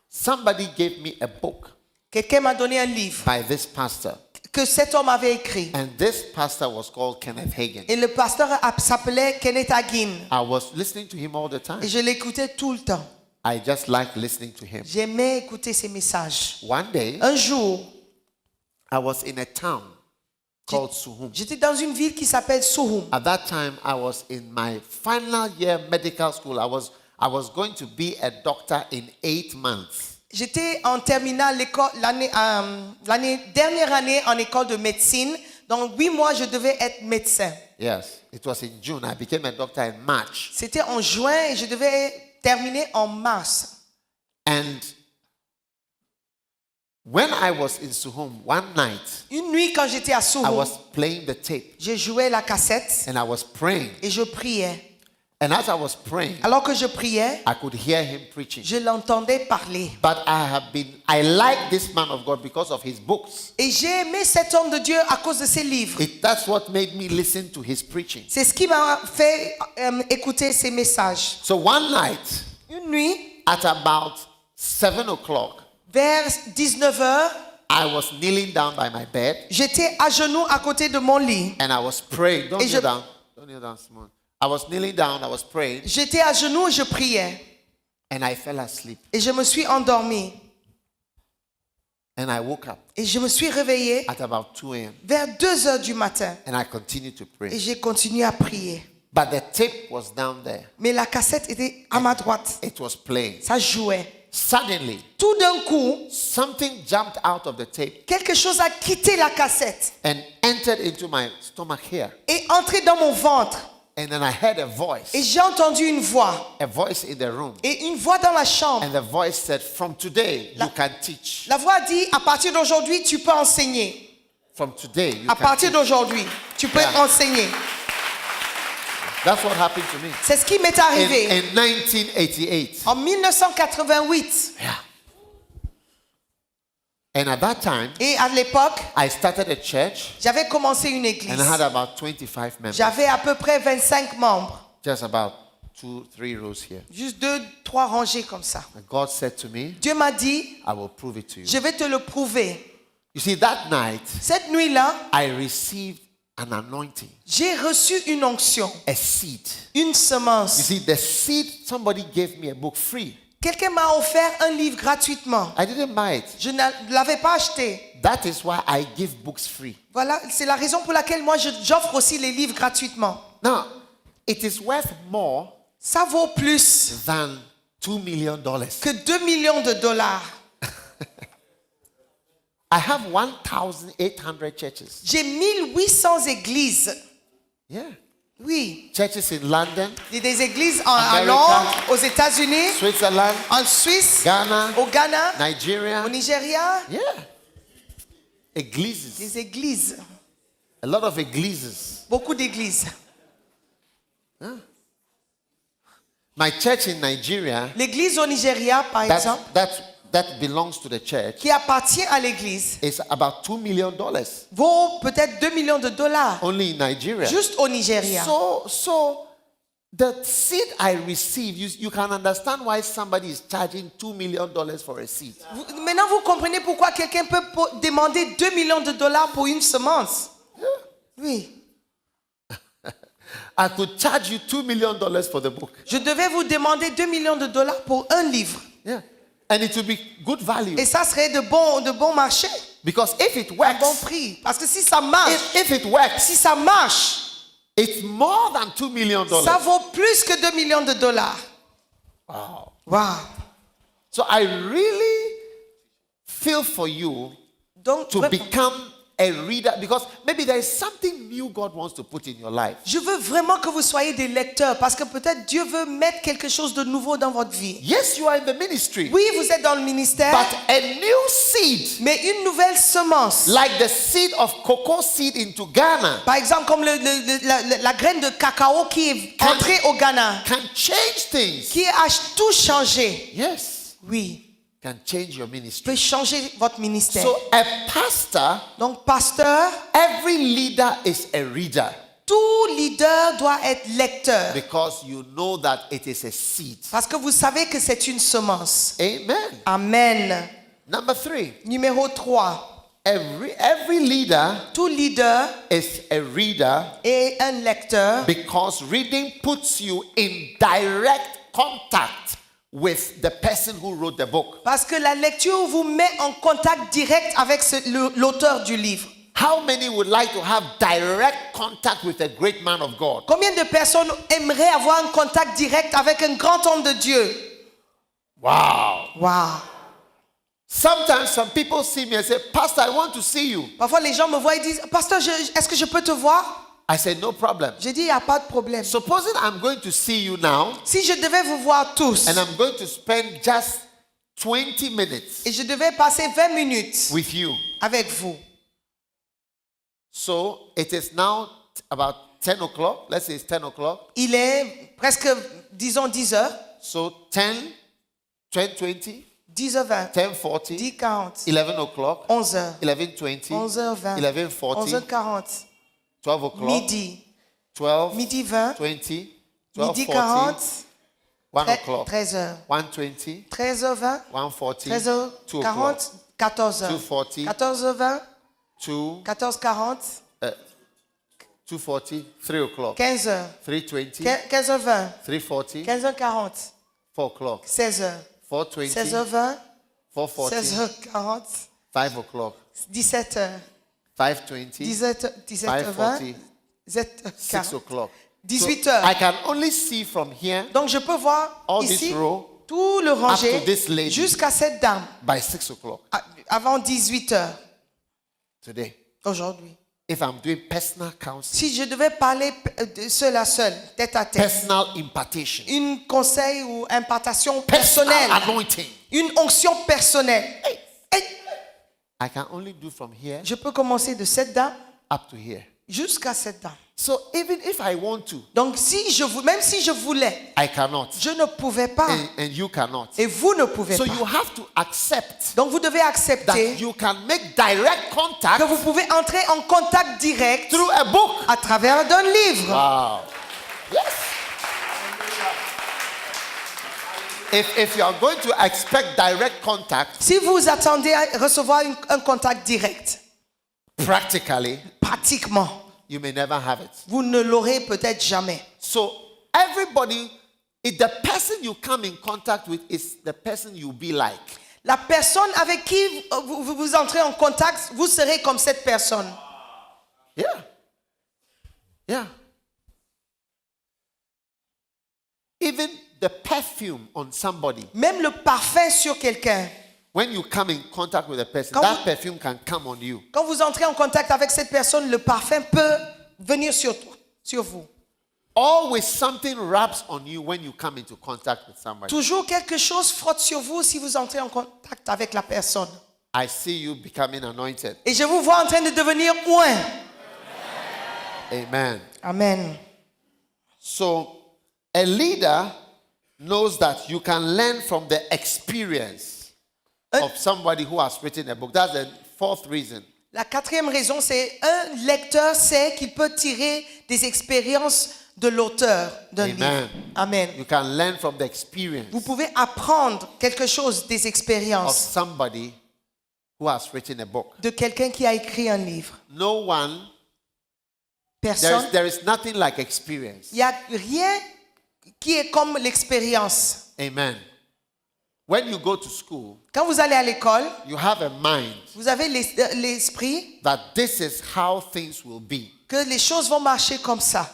Speaker 2: Somebody gave me a book
Speaker 3: Quelqu'un m'a donné un livre
Speaker 2: by this pastor.
Speaker 3: que cet homme avait écrit.
Speaker 2: And this pastor was called Kenneth Hagin.
Speaker 3: Et le pasteur s'appelait Kenneth Hagin.
Speaker 2: I was listening to him all the time.
Speaker 3: Et je l'écoutais tout le temps.
Speaker 2: I just liked listening to him.
Speaker 3: J'aimais écouter ses messages.
Speaker 2: One day,
Speaker 3: Un jour,
Speaker 2: I was in a town called Suhum.
Speaker 3: j'étais dans une ville qui s'appelle Suhum.
Speaker 2: At that time, I was in my final year medical school. I was going to be a doctor in 8 months.
Speaker 3: J'étais en terminale dernière année en école de médecine. Dans 8 mois, je devais être médecin.
Speaker 2: Yes, it was in June. I became a doctor in March.
Speaker 3: C'était en juin et je devais terminer en mars.
Speaker 2: And when I was in Suhum one night,
Speaker 3: Une nuit, quand j'étais à
Speaker 2: I
Speaker 3: Suhum,
Speaker 2: was playing the tape
Speaker 3: je jouais la cassette
Speaker 2: and I was praying.
Speaker 3: et je priais.
Speaker 2: And as I was praying,
Speaker 3: Alors que je priais,
Speaker 2: I could hear him preaching.
Speaker 3: je l'entendais parler.
Speaker 2: But I like this man of God because of his books.
Speaker 3: Et j'ai aimé cet homme de Dieu à cause de ses livres.
Speaker 2: That's what made me listen to his preaching.
Speaker 3: C'est ce qui m'a fait écouter ses messages.
Speaker 2: So one night,
Speaker 3: Une nuit,
Speaker 2: at about 7 o'clock,
Speaker 3: vers 19h,
Speaker 2: I was kneeling down by my bed
Speaker 3: j'étais à genoux à côté de mon lit.
Speaker 2: and I was praying. Don't
Speaker 3: Et
Speaker 2: kneel down. Don't kneel down, Simone. I was kneeling down, I was praying,
Speaker 3: J'étais à genoux et je priais.
Speaker 2: and I fell asleep.
Speaker 3: Et je me suis endormi.
Speaker 2: And I woke up
Speaker 3: Et je me suis réveillé
Speaker 2: at about 2 a.m.
Speaker 3: vers 2h du matin.
Speaker 2: and I continued to
Speaker 3: Et
Speaker 2: pray.
Speaker 3: j'ai continué à prier.
Speaker 2: But the tape was down there.
Speaker 3: Mais la cassette était à ma droite.
Speaker 2: It was playing.
Speaker 3: Ça jouait.
Speaker 2: Suddenly,
Speaker 3: Tout d'un coup,
Speaker 2: something jumped out of the tape
Speaker 3: quelque chose a quitté la cassette
Speaker 2: and entered into my stomach here.
Speaker 3: et entré dans mon ventre.
Speaker 2: And then I heard a
Speaker 3: Et
Speaker 2: voice
Speaker 3: j'ai entendu une voix.
Speaker 2: in the room.
Speaker 3: Et une voix dans la chambre.
Speaker 2: And the voice said, "From today, you can teach.
Speaker 3: La voix dit, à partir d'aujourd'hui, tu peux enseigner.
Speaker 2: From today, you
Speaker 3: À
Speaker 2: can
Speaker 3: partir
Speaker 2: teach."
Speaker 3: d'aujourd'hui, tu peux
Speaker 2: Yeah.
Speaker 3: enseigner.
Speaker 2: That's what happened to me.
Speaker 3: C'est ce qui m'est arrivé
Speaker 2: In 1988.
Speaker 3: en 1988.
Speaker 2: Yeah. And at that time,
Speaker 3: Et à l'époque,
Speaker 2: I started a church
Speaker 3: j'avais commencé une église.
Speaker 2: and I had about 25 members.
Speaker 3: J'avais à peu près 25 membres.
Speaker 2: Just about 2-3 rows here.
Speaker 3: Juste 2-3 rangées comme ça.
Speaker 2: And God said to me,
Speaker 3: Dieu m'a dit,
Speaker 2: I will prove it to you.
Speaker 3: je vais te le prouver.
Speaker 2: You see, that night,
Speaker 3: Cette nuit-là,
Speaker 2: I received an anointing,
Speaker 3: j'ai reçu une onction,
Speaker 2: a seed.
Speaker 3: une
Speaker 2: You
Speaker 3: semence.
Speaker 2: see, the seed, somebody gave me a book free.
Speaker 3: Quelqu'un m'a offert un livre gratuitement.
Speaker 2: I didn't buy it.
Speaker 3: Je ne l'avais pas acheté.
Speaker 2: That is why I give books free.
Speaker 3: Voilà, c'est la raison pour laquelle moi j'offre aussi les livres gratuitement.
Speaker 2: Now, it is worth more
Speaker 3: Ça vaut plus
Speaker 2: than $2 million.
Speaker 3: que 2 millions de dollars.
Speaker 2: I have 1,800 churches.
Speaker 3: J'ai 1800 églises.
Speaker 2: Yeah.
Speaker 3: Oui.
Speaker 2: Churches in London,
Speaker 3: Il y a des églises à
Speaker 2: America,
Speaker 3: Londres, aux États-Unis,
Speaker 2: Switzerland,
Speaker 3: en Suisse,
Speaker 2: Ghana,
Speaker 3: au Ghana,
Speaker 2: Nigeria.
Speaker 3: au Nigeria.
Speaker 2: Yeah. Eglises.
Speaker 3: Des églises.
Speaker 2: A lot of eglises.
Speaker 3: Beaucoup d'églises.
Speaker 2: My church in Nigeria,
Speaker 3: L'église au Nigeria, par exemple,
Speaker 2: that belongs to the church,
Speaker 3: qui appartient à l'église,
Speaker 2: is about $2 million
Speaker 3: vaut peut-être 2 millions de dollars.
Speaker 2: only in Nigeria.
Speaker 3: Juste au Nigeria.
Speaker 2: So the seed I receive, you can understand why somebody is charging $2 million for a seed.
Speaker 3: Maintenant, vous comprenez pourquoi quelqu'un peut demander 2 millions de dollars pour une semence. Oui.
Speaker 2: I could charge you $2 million for the book.
Speaker 3: Je devais vous demander 2 millions de dollars pour un livre.
Speaker 2: Yeah. And it will be good value.
Speaker 3: Et ça serait de bon marché,
Speaker 2: Because if it
Speaker 3: à
Speaker 2: works,
Speaker 3: bon prix. Parce que si ça marche,
Speaker 2: if it works,
Speaker 3: si ça marche,
Speaker 2: it's more than $2 million.
Speaker 3: ça vaut plus que 2 millions de dollars.
Speaker 2: Wow.
Speaker 3: Wow.
Speaker 2: So I really feel for you
Speaker 3: Donc,
Speaker 2: to become a reader, because maybe there is something new God wants to put in your life.
Speaker 3: je veux vraiment que vous soyez des lecteurs parce que peut-être Dieu veut mettre quelque chose de nouveau dans votre vie.
Speaker 2: Yes, you are in the ministry,
Speaker 3: Oui, vous êtes dans le ministère,
Speaker 2: but a new seed,
Speaker 3: mais une nouvelle semence.
Speaker 2: like the seed of cocoa seed into Ghana,
Speaker 3: Par exemple, comme la graine de cacao qui est entrée au Ghana,
Speaker 2: can change things.
Speaker 3: qui a tout changé.
Speaker 2: Yes,
Speaker 3: Oui,
Speaker 2: can change your ministry.
Speaker 3: peut changer votre ministère.
Speaker 2: So a pastor,
Speaker 3: Donc, pasteur,
Speaker 2: every leader is a reader,
Speaker 3: tout leader doit être lecteur.
Speaker 2: because you know that it is a seed.
Speaker 3: Parce que vous savez que c'est une semence.
Speaker 2: Amen.
Speaker 3: Amen.
Speaker 2: Number 3,
Speaker 3: Numéro 3.
Speaker 2: every leader
Speaker 3: Tout leader
Speaker 2: is a reader,
Speaker 3: est un lecteur
Speaker 2: because reading puts you in direct contact with the person who wrote the book.
Speaker 3: parce que la lecture vous met en contact direct avec l'auteur du livre.
Speaker 2: How many would like to have direct contact with a great man of God?
Speaker 3: Combien de personnes aimeraient avoir un contact direct avec un grand homme de Dieu?
Speaker 2: Wow.
Speaker 3: Wow.
Speaker 2: Sometimes some people see me and say, Pastor, I want to see you.
Speaker 3: Parfois les gens me voient et disent, Pasteur, est-ce que je peux te voir?
Speaker 2: I say, no problem.
Speaker 3: Je dis, il n'y a pas de problème.
Speaker 2: Supposing I'm going to see you now,
Speaker 3: Si je devais vous voir tous
Speaker 2: and I'm going to spend just 20 minutes
Speaker 3: et je devais passer 20 minutes
Speaker 2: with you.
Speaker 3: avec vous.
Speaker 2: So it is now about 10 o'clock. Let's say it's 10 o'clock.
Speaker 3: Il est presque, disons, 10 heures.
Speaker 2: So 10, 20,
Speaker 3: 10h20,
Speaker 2: 10:40,
Speaker 3: 10h40,
Speaker 2: 11 o'clock,
Speaker 3: 11h,
Speaker 2: 11:20,
Speaker 3: 11h20,
Speaker 2: 11:40,
Speaker 3: 11h40,
Speaker 2: 12 o'clock,
Speaker 3: midi,
Speaker 2: 12,
Speaker 3: midi 20,
Speaker 2: 20,
Speaker 3: midi
Speaker 2: 12:40,
Speaker 3: 40,
Speaker 2: 1 o'clock,
Speaker 3: 13h,
Speaker 2: 1:20,
Speaker 3: 13h20,
Speaker 2: 1:40, 2 o'clock,
Speaker 3: 13h40, 14h,
Speaker 2: 2:40,
Speaker 3: 14h20,
Speaker 2: 2,
Speaker 3: 14h40,
Speaker 2: 2:40, 3 o'clock,
Speaker 3: 15h,
Speaker 2: 3:20,
Speaker 3: 15h20,
Speaker 2: 3:40,
Speaker 3: 15h40,
Speaker 2: 4 o'clock,
Speaker 3: 16h,
Speaker 2: 4:20,
Speaker 3: 16h20,
Speaker 2: 4:40,
Speaker 3: 16h40,
Speaker 2: 5 o'clock,
Speaker 3: 17h,
Speaker 2: 5:20,
Speaker 3: 17h20,
Speaker 2: 6
Speaker 3: 17h40,
Speaker 2: o'clock.
Speaker 3: 18
Speaker 2: So
Speaker 3: heures.
Speaker 2: I can only see from here
Speaker 3: Donc je peux voir
Speaker 2: all
Speaker 3: ici
Speaker 2: this row
Speaker 3: tout le
Speaker 2: up
Speaker 3: rangé
Speaker 2: to this lady
Speaker 3: jusqu'à cette dame
Speaker 2: by 6 o'clock
Speaker 3: avant 18 heures
Speaker 2: today.
Speaker 3: aujourd'hui.
Speaker 2: If I'm doing personal counseling,
Speaker 3: Si je devais parler de seul à seul, tête à tête,
Speaker 2: personal impartation,
Speaker 3: une conseil ou impartation
Speaker 2: personal
Speaker 3: personnelle,
Speaker 2: anointing,
Speaker 3: une onction personnelle,
Speaker 2: I can only do from here
Speaker 3: je peux commencer de cette dame
Speaker 2: up to here.
Speaker 3: jusqu'à cette dame.
Speaker 2: So even if I want to,
Speaker 3: Donc même si je voulais,
Speaker 2: I cannot.
Speaker 3: je ne pouvais pas
Speaker 2: And you cannot.
Speaker 3: et vous ne pouvez
Speaker 2: So you
Speaker 3: pas.
Speaker 2: have to accept
Speaker 3: Donc vous devez
Speaker 2: that
Speaker 3: accepter
Speaker 2: you can make direct
Speaker 3: que
Speaker 2: contact
Speaker 3: vous pouvez entrer en contact direct
Speaker 2: through a book.
Speaker 3: à travers d'un livre.
Speaker 2: Wow. Yes. If you are going to expect direct contact,
Speaker 3: Si vous attendez à recevoir un contact direct,
Speaker 2: practically,
Speaker 3: pratiquement,
Speaker 2: you may never have it.
Speaker 3: vous ne l'aurez peut-être jamais.
Speaker 2: So everybody, if the person you come in contact with is the person you'll be like.
Speaker 3: La personne avec qui vous entrez en contact, vous serez comme cette personne.
Speaker 2: Yeah. Yeah. Even the perfume on somebody,
Speaker 3: Même le parfum sur quelqu'un.
Speaker 2: when you come in contact with a person,
Speaker 3: Quand
Speaker 2: that
Speaker 3: vous-
Speaker 2: perfume can come on you.
Speaker 3: Quand vous entrez en contact avec cette personne, le parfum peut venir sur toi, sur vous.
Speaker 2: Always something rubs on you when you come into contact with somebody.
Speaker 3: Toujours quelque chose frotte sur vous si vous entrez en contact avec la personne.
Speaker 2: I see you becoming anointed.
Speaker 3: Et je vous vois en train de devenir oint.
Speaker 2: Amen.
Speaker 3: Amen.
Speaker 2: So, a leader knows that you can learn from the experience of somebody who has written a book. That's the fourth reason.
Speaker 3: La quatrième raison, c'est un lecteur sait qu'il peut tirer des expériences de l'auteur d'un
Speaker 2: Amen.
Speaker 3: livre. Amen.
Speaker 2: You can learn from the experience
Speaker 3: Vous pouvez apprendre quelque chose des
Speaker 2: of
Speaker 3: expériences
Speaker 2: somebody who has written a book.
Speaker 3: de quelqu'un qui a écrit un livre.
Speaker 2: No one,
Speaker 3: Personne.
Speaker 2: there is nothing like experience.
Speaker 3: Il n'y a rien qui est comme l'expérience.
Speaker 2: Amen. When you go to school,
Speaker 3: Quand vous allez à l'école,
Speaker 2: you have a mind
Speaker 3: vous avez l'esprit
Speaker 2: that this is how things will be.
Speaker 3: que les choses vont marcher comme ça.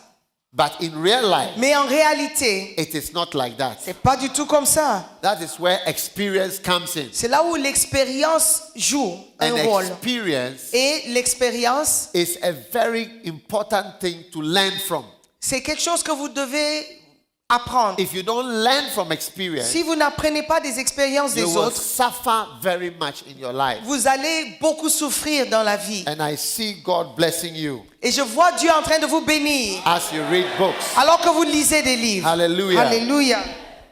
Speaker 2: But in real life,
Speaker 3: Mais en réalité,
Speaker 2: it is not like that.
Speaker 3: c'est pas du tout comme ça.
Speaker 2: That is where experience comes in.
Speaker 3: C'est là où l'expérience joue un
Speaker 2: And
Speaker 3: rôle.
Speaker 2: experience
Speaker 3: Et l'expérience,
Speaker 2: is a very important thing to learn from.
Speaker 3: c'est quelque chose que vous devez apprendre.
Speaker 2: If you don't learn from experience,
Speaker 3: Si vous n'apprenez pas des expériences des
Speaker 2: you will
Speaker 3: autres,
Speaker 2: suffer very much in your life.
Speaker 3: vous allez beaucoup souffrir dans la vie.
Speaker 2: And I see God blessing you
Speaker 3: Et je vois Dieu en train de vous bénir
Speaker 2: as you read books.
Speaker 3: alors que vous lisez des livres.
Speaker 2: Hallelujah.
Speaker 3: Alléluia.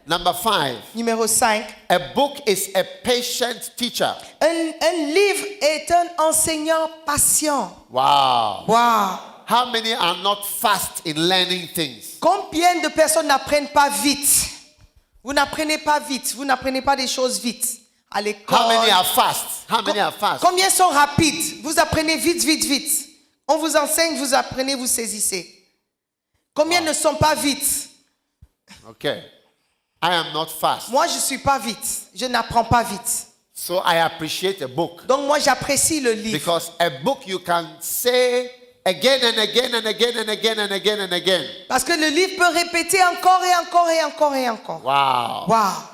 Speaker 2: Number 5,
Speaker 3: Numéro 5.
Speaker 2: a book is a patient teacher.
Speaker 3: Un livre est un enseignant patient.
Speaker 2: Wow.
Speaker 3: Wow.
Speaker 2: How many are not fast in learning things?
Speaker 3: Combien de personnes n'apprennent pas vite? Vous n'apprenez pas vite. Vous n'apprenez pas des choses vite. À l'école.
Speaker 2: How many are fast? How many are fast?
Speaker 3: Combien sont rapides? Vous apprenez vite, vite, vite. On vous enseigne, vous apprenez, vous saisissez. Combien ne sont pas vite?
Speaker 2: Okay. I am not fast.
Speaker 3: Moi, je ne suis pas vite. Je n'apprends pas vite.
Speaker 2: So I appreciate a book.
Speaker 3: Donc, moi, j'apprécie le livre.
Speaker 2: Because a book you can say again and again and again and again and again and again.
Speaker 3: Parce que le livre peut répéter encore et encore et encore et encore.
Speaker 2: Wow.
Speaker 3: Wow.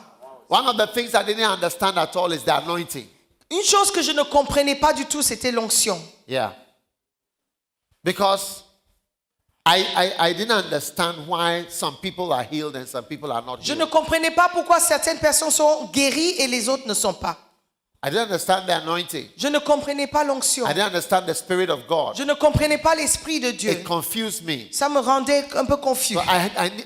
Speaker 2: One of the things I didn't understand at all is the anointing.
Speaker 3: Une chose que je ne comprenais pas du tout, c'était l'onction.
Speaker 2: Yeah. Because I didn't understand why some people are healed and some people are not
Speaker 3: Je ne
Speaker 2: healed.
Speaker 3: comprenais pas pourquoi certaines personnes sont guéries et les autres ne sont pas.
Speaker 2: I didn't understand the anointing.
Speaker 3: Je ne comprenais pas l'onction.
Speaker 2: I didn't understand the Spirit of God.
Speaker 3: Je ne comprenais pas l'Esprit de Dieu.
Speaker 2: It confused me.
Speaker 3: Ça me rendait un peu confus.
Speaker 2: So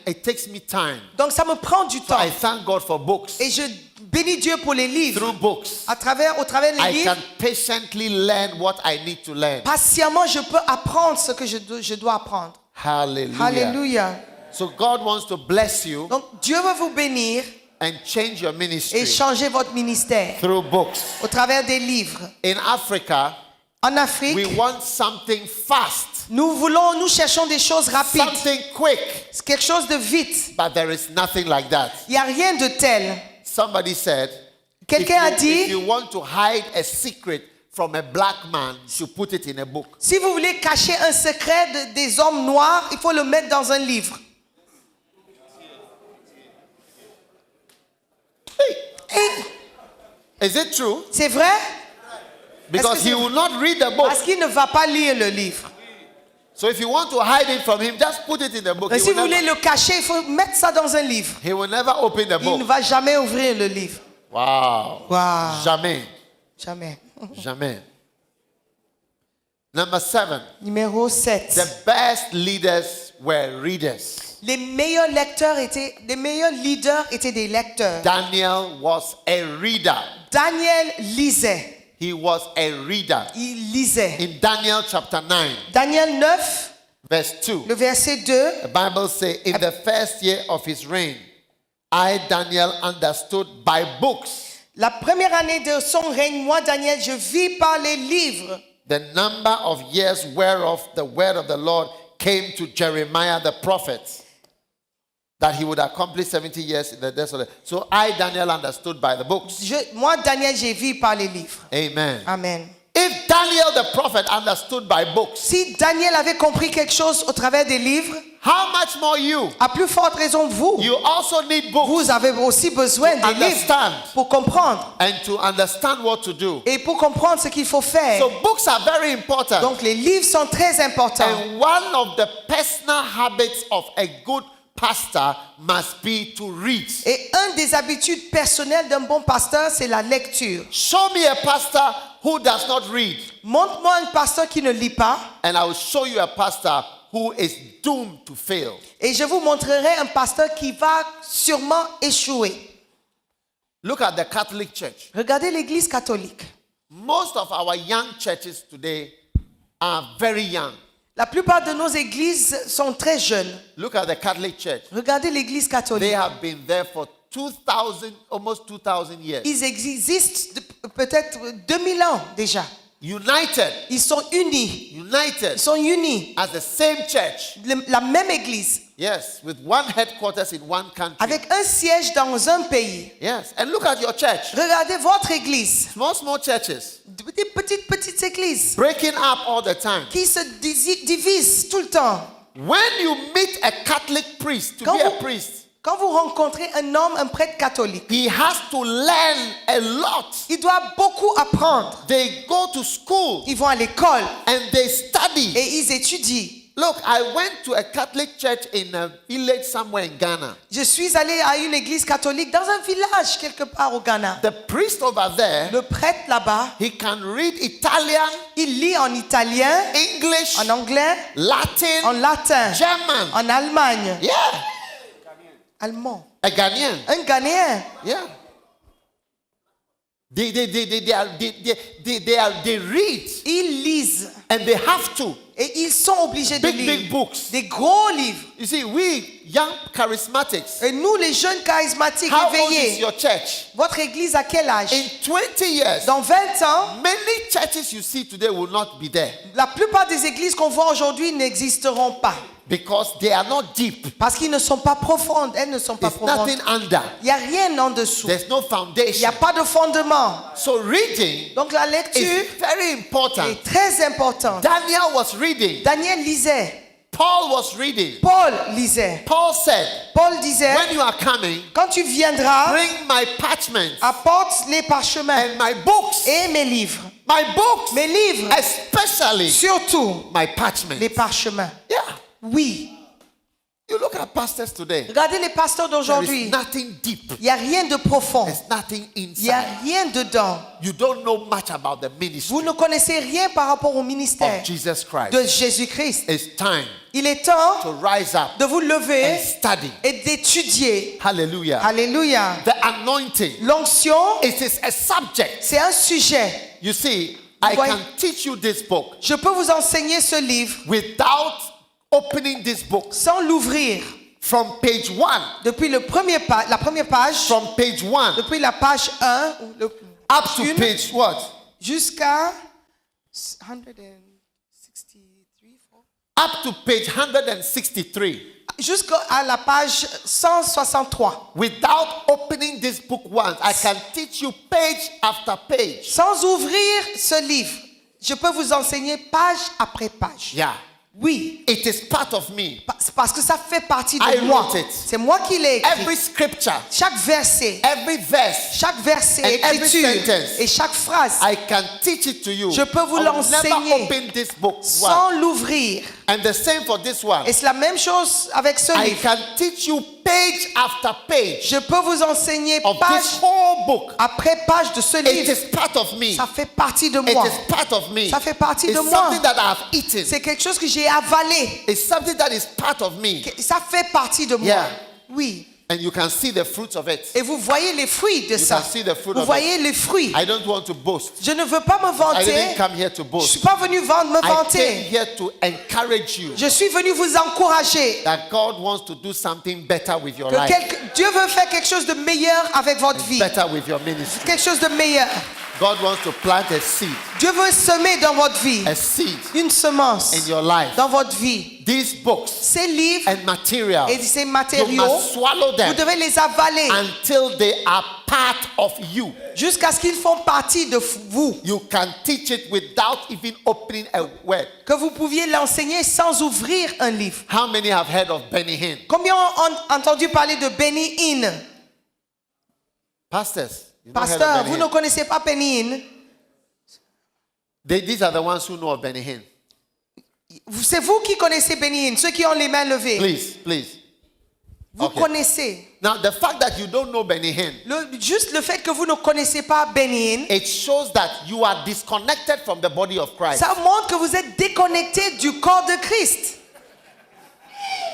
Speaker 2: it takes me time.
Speaker 3: Donc ça me prend du
Speaker 2: So
Speaker 3: temps.
Speaker 2: I thank God for books.
Speaker 3: Et je bénis Dieu pour les livres.
Speaker 2: Through books,
Speaker 3: Au travers des
Speaker 2: I
Speaker 3: livres,
Speaker 2: can patiently learn what I need to learn.
Speaker 3: patiemment, je peux apprendre ce que je dois apprendre.
Speaker 2: Hallelujah.
Speaker 3: Alléluia.
Speaker 2: So God wants to bless you
Speaker 3: Donc Dieu veut vous bénir
Speaker 2: and change your
Speaker 3: et
Speaker 2: ministry
Speaker 3: changer votre ministère
Speaker 2: through books.
Speaker 3: au travers des livres.
Speaker 2: In Africa,
Speaker 3: En Afrique,
Speaker 2: we want something fast,
Speaker 3: nous cherchons des choses rapides.
Speaker 2: something quick,
Speaker 3: C'est quelque chose de vite.
Speaker 2: but there is nothing like that.
Speaker 3: Il n'y a rien de tel.
Speaker 2: Somebody said,
Speaker 3: Quelqu'un a dit,
Speaker 2: if you want to hide a secret from a black man, you put it in a book.
Speaker 3: si vous voulez cacher un secret des hommes noirs, il faut le mettre dans un livre.
Speaker 2: Is it true?
Speaker 3: C'est vrai?
Speaker 2: Because
Speaker 3: Est-ce que
Speaker 2: he
Speaker 3: c'est-
Speaker 2: will not read the book.
Speaker 3: Parce qu'il ne va pas lire le livre.
Speaker 2: So if you want to hide it from him, just put it in the book.
Speaker 3: Et
Speaker 2: He
Speaker 3: si
Speaker 2: will
Speaker 3: vous voulez
Speaker 2: never,
Speaker 3: le cacher, il faut mettre ça dans un livre.
Speaker 2: he will never open the
Speaker 3: Il ne
Speaker 2: book.
Speaker 3: va jamais ouvrir le livre.
Speaker 2: Wow.
Speaker 3: Wow.
Speaker 2: Jamais.
Speaker 3: Jamais.
Speaker 2: Jamais. Number 7.
Speaker 3: Numéro 7.
Speaker 2: The best leaders were readers.
Speaker 3: Les meilleurs leaders étaient des lecteurs.
Speaker 2: Daniel was a reader.
Speaker 3: Daniel lisait.
Speaker 2: He was a reader.
Speaker 3: Il lisait.
Speaker 2: In Daniel chapter 9,
Speaker 3: Daniel 9,
Speaker 2: verse 2,
Speaker 3: le verset 2.
Speaker 2: the Bible says, in the first year of his reign, I, Daniel, understood by books
Speaker 3: La première année de son règne, moi, Daniel, je vis par les livres
Speaker 2: the number of years whereof the word of the Lord came to Jeremiah the prophet, that he would accomplish 70 years in the desolate. So I, Daniel, understood by the books.
Speaker 3: Moi, Daniel, j'ai vu par les livres.
Speaker 2: Amen.
Speaker 3: Amen.
Speaker 2: If Daniel the prophet understood by books,
Speaker 3: Si Daniel avait compris quelque chose au travers des livres,
Speaker 2: how much more you?
Speaker 3: à plus forte raison vous,
Speaker 2: You also need books
Speaker 3: vous avez aussi besoin des livres
Speaker 2: understand
Speaker 3: pour comprendre
Speaker 2: and to understand what to do.
Speaker 3: et pour comprendre ce qu'il faut faire.
Speaker 2: So books are very important.
Speaker 3: Donc les livres sont très importants.
Speaker 2: And one of the personal habits of a good pastor must be to read.
Speaker 3: Et une des habitudes personnelles d'un bon pasteur, c'est la lecture.
Speaker 2: Show me a pastor who does not read,
Speaker 3: Montre-moi un pasteur qui ne lit pas
Speaker 2: and I will show you a pastor who is doomed to fail.
Speaker 3: et je vous montrerai un pasteur qui va sûrement échouer.
Speaker 2: Look at the Catholic Church.
Speaker 3: Regardez l'église catholique.
Speaker 2: Most of our young churches today are very young.
Speaker 3: La plupart de nos églises sont très jeunes.
Speaker 2: Look at the Catholic Church.
Speaker 3: Regardez l'église
Speaker 2: They
Speaker 3: catholique.
Speaker 2: have been there for 2000, almost 2000 years.
Speaker 3: Ils existent peut-être 2000 ans déjà.
Speaker 2: United,
Speaker 3: Ils sont unis.
Speaker 2: united
Speaker 3: Ils sont unis.
Speaker 2: as the same church.
Speaker 3: La même église.
Speaker 2: Yes, with one headquarters in one country.
Speaker 3: Avec un siège dans un pays.
Speaker 2: Yes, and look at your church.
Speaker 3: Regardez votre église.
Speaker 2: Small churches
Speaker 3: Des petites églises
Speaker 2: breaking up all the time.
Speaker 3: qui se divisent tout le temps.
Speaker 2: When you meet a Catholic priest to
Speaker 3: Quand
Speaker 2: be a
Speaker 3: vous-
Speaker 2: priest,
Speaker 3: Quand vous rencontrez un homme, un prêtre catholique,
Speaker 2: he has to learn a lot.
Speaker 3: il doit beaucoup apprendre.
Speaker 2: They go to school
Speaker 3: Ils vont à l'école
Speaker 2: and they study.
Speaker 3: et ils étudient.
Speaker 2: Look, I went to a Catholic church in a village somewhere in Ghana.
Speaker 3: Je suis allé à une église catholique dans un village quelque part au Ghana.
Speaker 2: The priest over there,
Speaker 3: Le prêtre là-bas,
Speaker 2: he can read Italian,
Speaker 3: il lit en italien,
Speaker 2: English,
Speaker 3: en anglais,
Speaker 2: Latin,
Speaker 3: en latin,
Speaker 2: German.
Speaker 3: en Allemagne,
Speaker 2: Yeah,
Speaker 3: allemand.
Speaker 2: a Ghanaian.
Speaker 3: Un Ghanéen.
Speaker 2: Yeah. They read
Speaker 3: Ils lisent
Speaker 2: and they have to.
Speaker 3: et ils sont obligés de
Speaker 2: Big
Speaker 3: lire
Speaker 2: books.
Speaker 3: des gros livres.
Speaker 2: You see, we young charismatics,
Speaker 3: Et nous, les jeunes charismatiques
Speaker 2: how old is
Speaker 3: éveillés,
Speaker 2: your church?
Speaker 3: votre église à quel âge?
Speaker 2: In 20 years,
Speaker 3: Dans 20 ans,
Speaker 2: many churches you see today will not be there
Speaker 3: la plupart des églises qu'on voit aujourd'hui n'existeront pas.
Speaker 2: because they are not deep.
Speaker 3: Parce qu'ils ne sont pas profondes. Elles ne sont pas
Speaker 2: There's
Speaker 3: profondes.
Speaker 2: nothing under.
Speaker 3: Il n'y a rien en dessous.
Speaker 2: There's no
Speaker 3: Il n'y
Speaker 2: foundation.
Speaker 3: a pas de fondement.
Speaker 2: So reading
Speaker 3: Donc la lecture
Speaker 2: is very important.
Speaker 3: est très importante.
Speaker 2: Daniel was reading.
Speaker 3: Daniel lisait.
Speaker 2: Paul was reading.
Speaker 3: Paul lisait.
Speaker 2: Paul said,
Speaker 3: Paul disait,
Speaker 2: when you are coming,
Speaker 3: quand tu viendras,
Speaker 2: bring my parchments
Speaker 3: apporte les parchemins
Speaker 2: and my books.
Speaker 3: et mes livres.
Speaker 2: My books,
Speaker 3: Mes livres,
Speaker 2: especially
Speaker 3: surtout
Speaker 2: my parchments.
Speaker 3: les parchemins.
Speaker 2: Yeah.
Speaker 3: Oui.
Speaker 2: You look at pastors today.
Speaker 3: Regardez les pasteurs
Speaker 2: There
Speaker 3: d'aujourd'hui.
Speaker 2: is nothing deep.
Speaker 3: Il n'y a rien de profond.
Speaker 2: There's nothing
Speaker 3: Il n'y a
Speaker 2: inside.
Speaker 3: rien dedans.
Speaker 2: You don't know much about the ministry
Speaker 3: Vous ne connaissez rien par rapport au ministère
Speaker 2: of Jesus Christ.
Speaker 3: de Jésus-Christ.
Speaker 2: It's time
Speaker 3: Il est temps
Speaker 2: to rise up
Speaker 3: de vous lever
Speaker 2: and study.
Speaker 3: et d'étudier.
Speaker 2: Hallelujah.
Speaker 3: Alléluia.
Speaker 2: The anointing.
Speaker 3: L'onction,
Speaker 2: It is a subject.
Speaker 3: c'est un sujet.
Speaker 2: You see, I
Speaker 3: Voyez-
Speaker 2: can teach you this book
Speaker 3: Je peux vous enseigner ce livre
Speaker 2: without opening this book.
Speaker 3: sans l'ouvrir.
Speaker 2: From page 1,
Speaker 3: Depuis la première page,
Speaker 2: from page 1
Speaker 3: depuis la page 1,
Speaker 2: up to page what?
Speaker 3: jusqu'à 163,
Speaker 2: Up to page 163.
Speaker 3: jusqu'à la page 163.
Speaker 2: Without opening this book once, I can teach you page after page.
Speaker 3: Sans ouvrir ce livre, je peux vous enseigner page après page.
Speaker 2: Yeah.
Speaker 3: Oui,
Speaker 2: It is part of me.
Speaker 3: parce que ça fait partie
Speaker 2: I
Speaker 3: de moi.
Speaker 2: wrote it.
Speaker 3: C'est moi qui l'ai écrit.
Speaker 2: Every scripture,
Speaker 3: Chaque verset,
Speaker 2: every verse,
Speaker 3: chaque verset,
Speaker 2: and every
Speaker 3: écriture
Speaker 2: sentence,
Speaker 3: et chaque phrase,
Speaker 2: I can teach it to you.
Speaker 3: Je peux vous
Speaker 2: I will
Speaker 3: l'enseigner
Speaker 2: never open this book once.
Speaker 3: sans l'ouvrir.
Speaker 2: And the same for this one.
Speaker 3: Et c'est la même chose avec ce
Speaker 2: I
Speaker 3: livre.
Speaker 2: can teach you page after page
Speaker 3: Je peux vous enseigner
Speaker 2: of
Speaker 3: page
Speaker 2: this whole book.
Speaker 3: après page de ce
Speaker 2: It
Speaker 3: livre.
Speaker 2: is part of me.
Speaker 3: Ça fait partie de
Speaker 2: It
Speaker 3: moi.
Speaker 2: is part of me.
Speaker 3: Ça fait partie
Speaker 2: It's
Speaker 3: de moi.
Speaker 2: something that I have eaten.
Speaker 3: C'est quelque chose que j'ai avalé.
Speaker 2: It's something that is part of me.
Speaker 3: Ça fait partie de moi.
Speaker 2: Yeah.
Speaker 3: Oui.
Speaker 2: And you can see the fruits of it.
Speaker 3: Et vous voyez les fruits de
Speaker 2: You
Speaker 3: ça.
Speaker 2: can see the fruit
Speaker 3: Vous
Speaker 2: of
Speaker 3: voyez les fruits.
Speaker 2: I don't want to boast.
Speaker 3: Je ne veux pas me
Speaker 2: I didn't
Speaker 3: vanter.
Speaker 2: come here to
Speaker 3: Je ne
Speaker 2: boast.
Speaker 3: suis pas venu me
Speaker 2: I came
Speaker 3: vanter.
Speaker 2: here to encourage you
Speaker 3: Je suis venu vous encourager.
Speaker 2: that God wants to do something better with your
Speaker 3: Que
Speaker 2: life,
Speaker 3: Dieu veut faire quelque chose de meilleur avec votre vie.
Speaker 2: better with your ministry.
Speaker 3: Quelque chose de meilleur.
Speaker 2: God wants to plant a seed,
Speaker 3: Dieu veut semer dans votre vie
Speaker 2: a seed
Speaker 3: une semence
Speaker 2: in your life.
Speaker 3: dans votre vie.
Speaker 2: These books
Speaker 3: Ces livres
Speaker 2: and materials,
Speaker 3: et ces
Speaker 2: you
Speaker 3: matériaux,
Speaker 2: must swallow
Speaker 3: vous
Speaker 2: them
Speaker 3: devez les avaler
Speaker 2: until they are part of you.
Speaker 3: jusqu'à ce qu'ils font partie de vous.
Speaker 2: You can teach it without even opening a word.
Speaker 3: Que vous pouviez l'enseigner sans ouvrir un livre.
Speaker 2: How many have heard of Benny Hinn?
Speaker 3: Combien ont entendu parler de Benny Hinn?
Speaker 2: Pastors, you've not heard of
Speaker 3: Pasteur,
Speaker 2: Benny
Speaker 3: vous
Speaker 2: Hinn?
Speaker 3: ne connaissez pas Benny Hinn?
Speaker 2: These are the ones who know of Benny Hinn.
Speaker 3: C'est vous qui connaissez Benny Hinn, ceux qui ont les mains levées.
Speaker 2: Please.
Speaker 3: Vous
Speaker 2: Okay.
Speaker 3: connaissez.
Speaker 2: Now, the fact that you don't know Benny Hinn,
Speaker 3: Juste le fait que vous ne connaissez pas Benny Hinn,
Speaker 2: it shows that you are disconnected from the body of Christ.
Speaker 3: ça montre que vous êtes déconnecté du corps de Christ.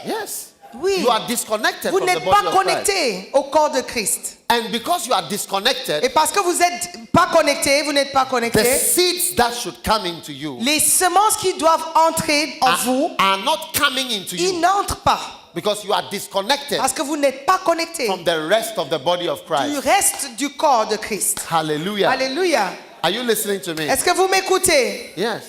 Speaker 2: Yes.
Speaker 3: Oui.
Speaker 2: You are disconnected
Speaker 3: Vous
Speaker 2: from the
Speaker 3: n'êtes
Speaker 2: body
Speaker 3: pas
Speaker 2: of Christ.
Speaker 3: connecté au corps de Christ.
Speaker 2: And because you are disconnected,
Speaker 3: Et parce que vous n'êtes pas connecté, vous n'êtes pas
Speaker 2: the
Speaker 3: connecté,
Speaker 2: seeds that should come into you
Speaker 3: les semences qui doivent entrer en vous,
Speaker 2: are not coming into
Speaker 3: ils
Speaker 2: you
Speaker 3: n'entrent pas.
Speaker 2: because you are disconnected
Speaker 3: Parce que vous n'êtes pas connecté
Speaker 2: from the rest of the body of
Speaker 3: du
Speaker 2: Christ.
Speaker 3: reste du corps de Christ.
Speaker 2: Hallelujah.
Speaker 3: Alléluia.
Speaker 2: Are you listening to me?
Speaker 3: Est-ce que vous m'écoutez?
Speaker 2: Yes.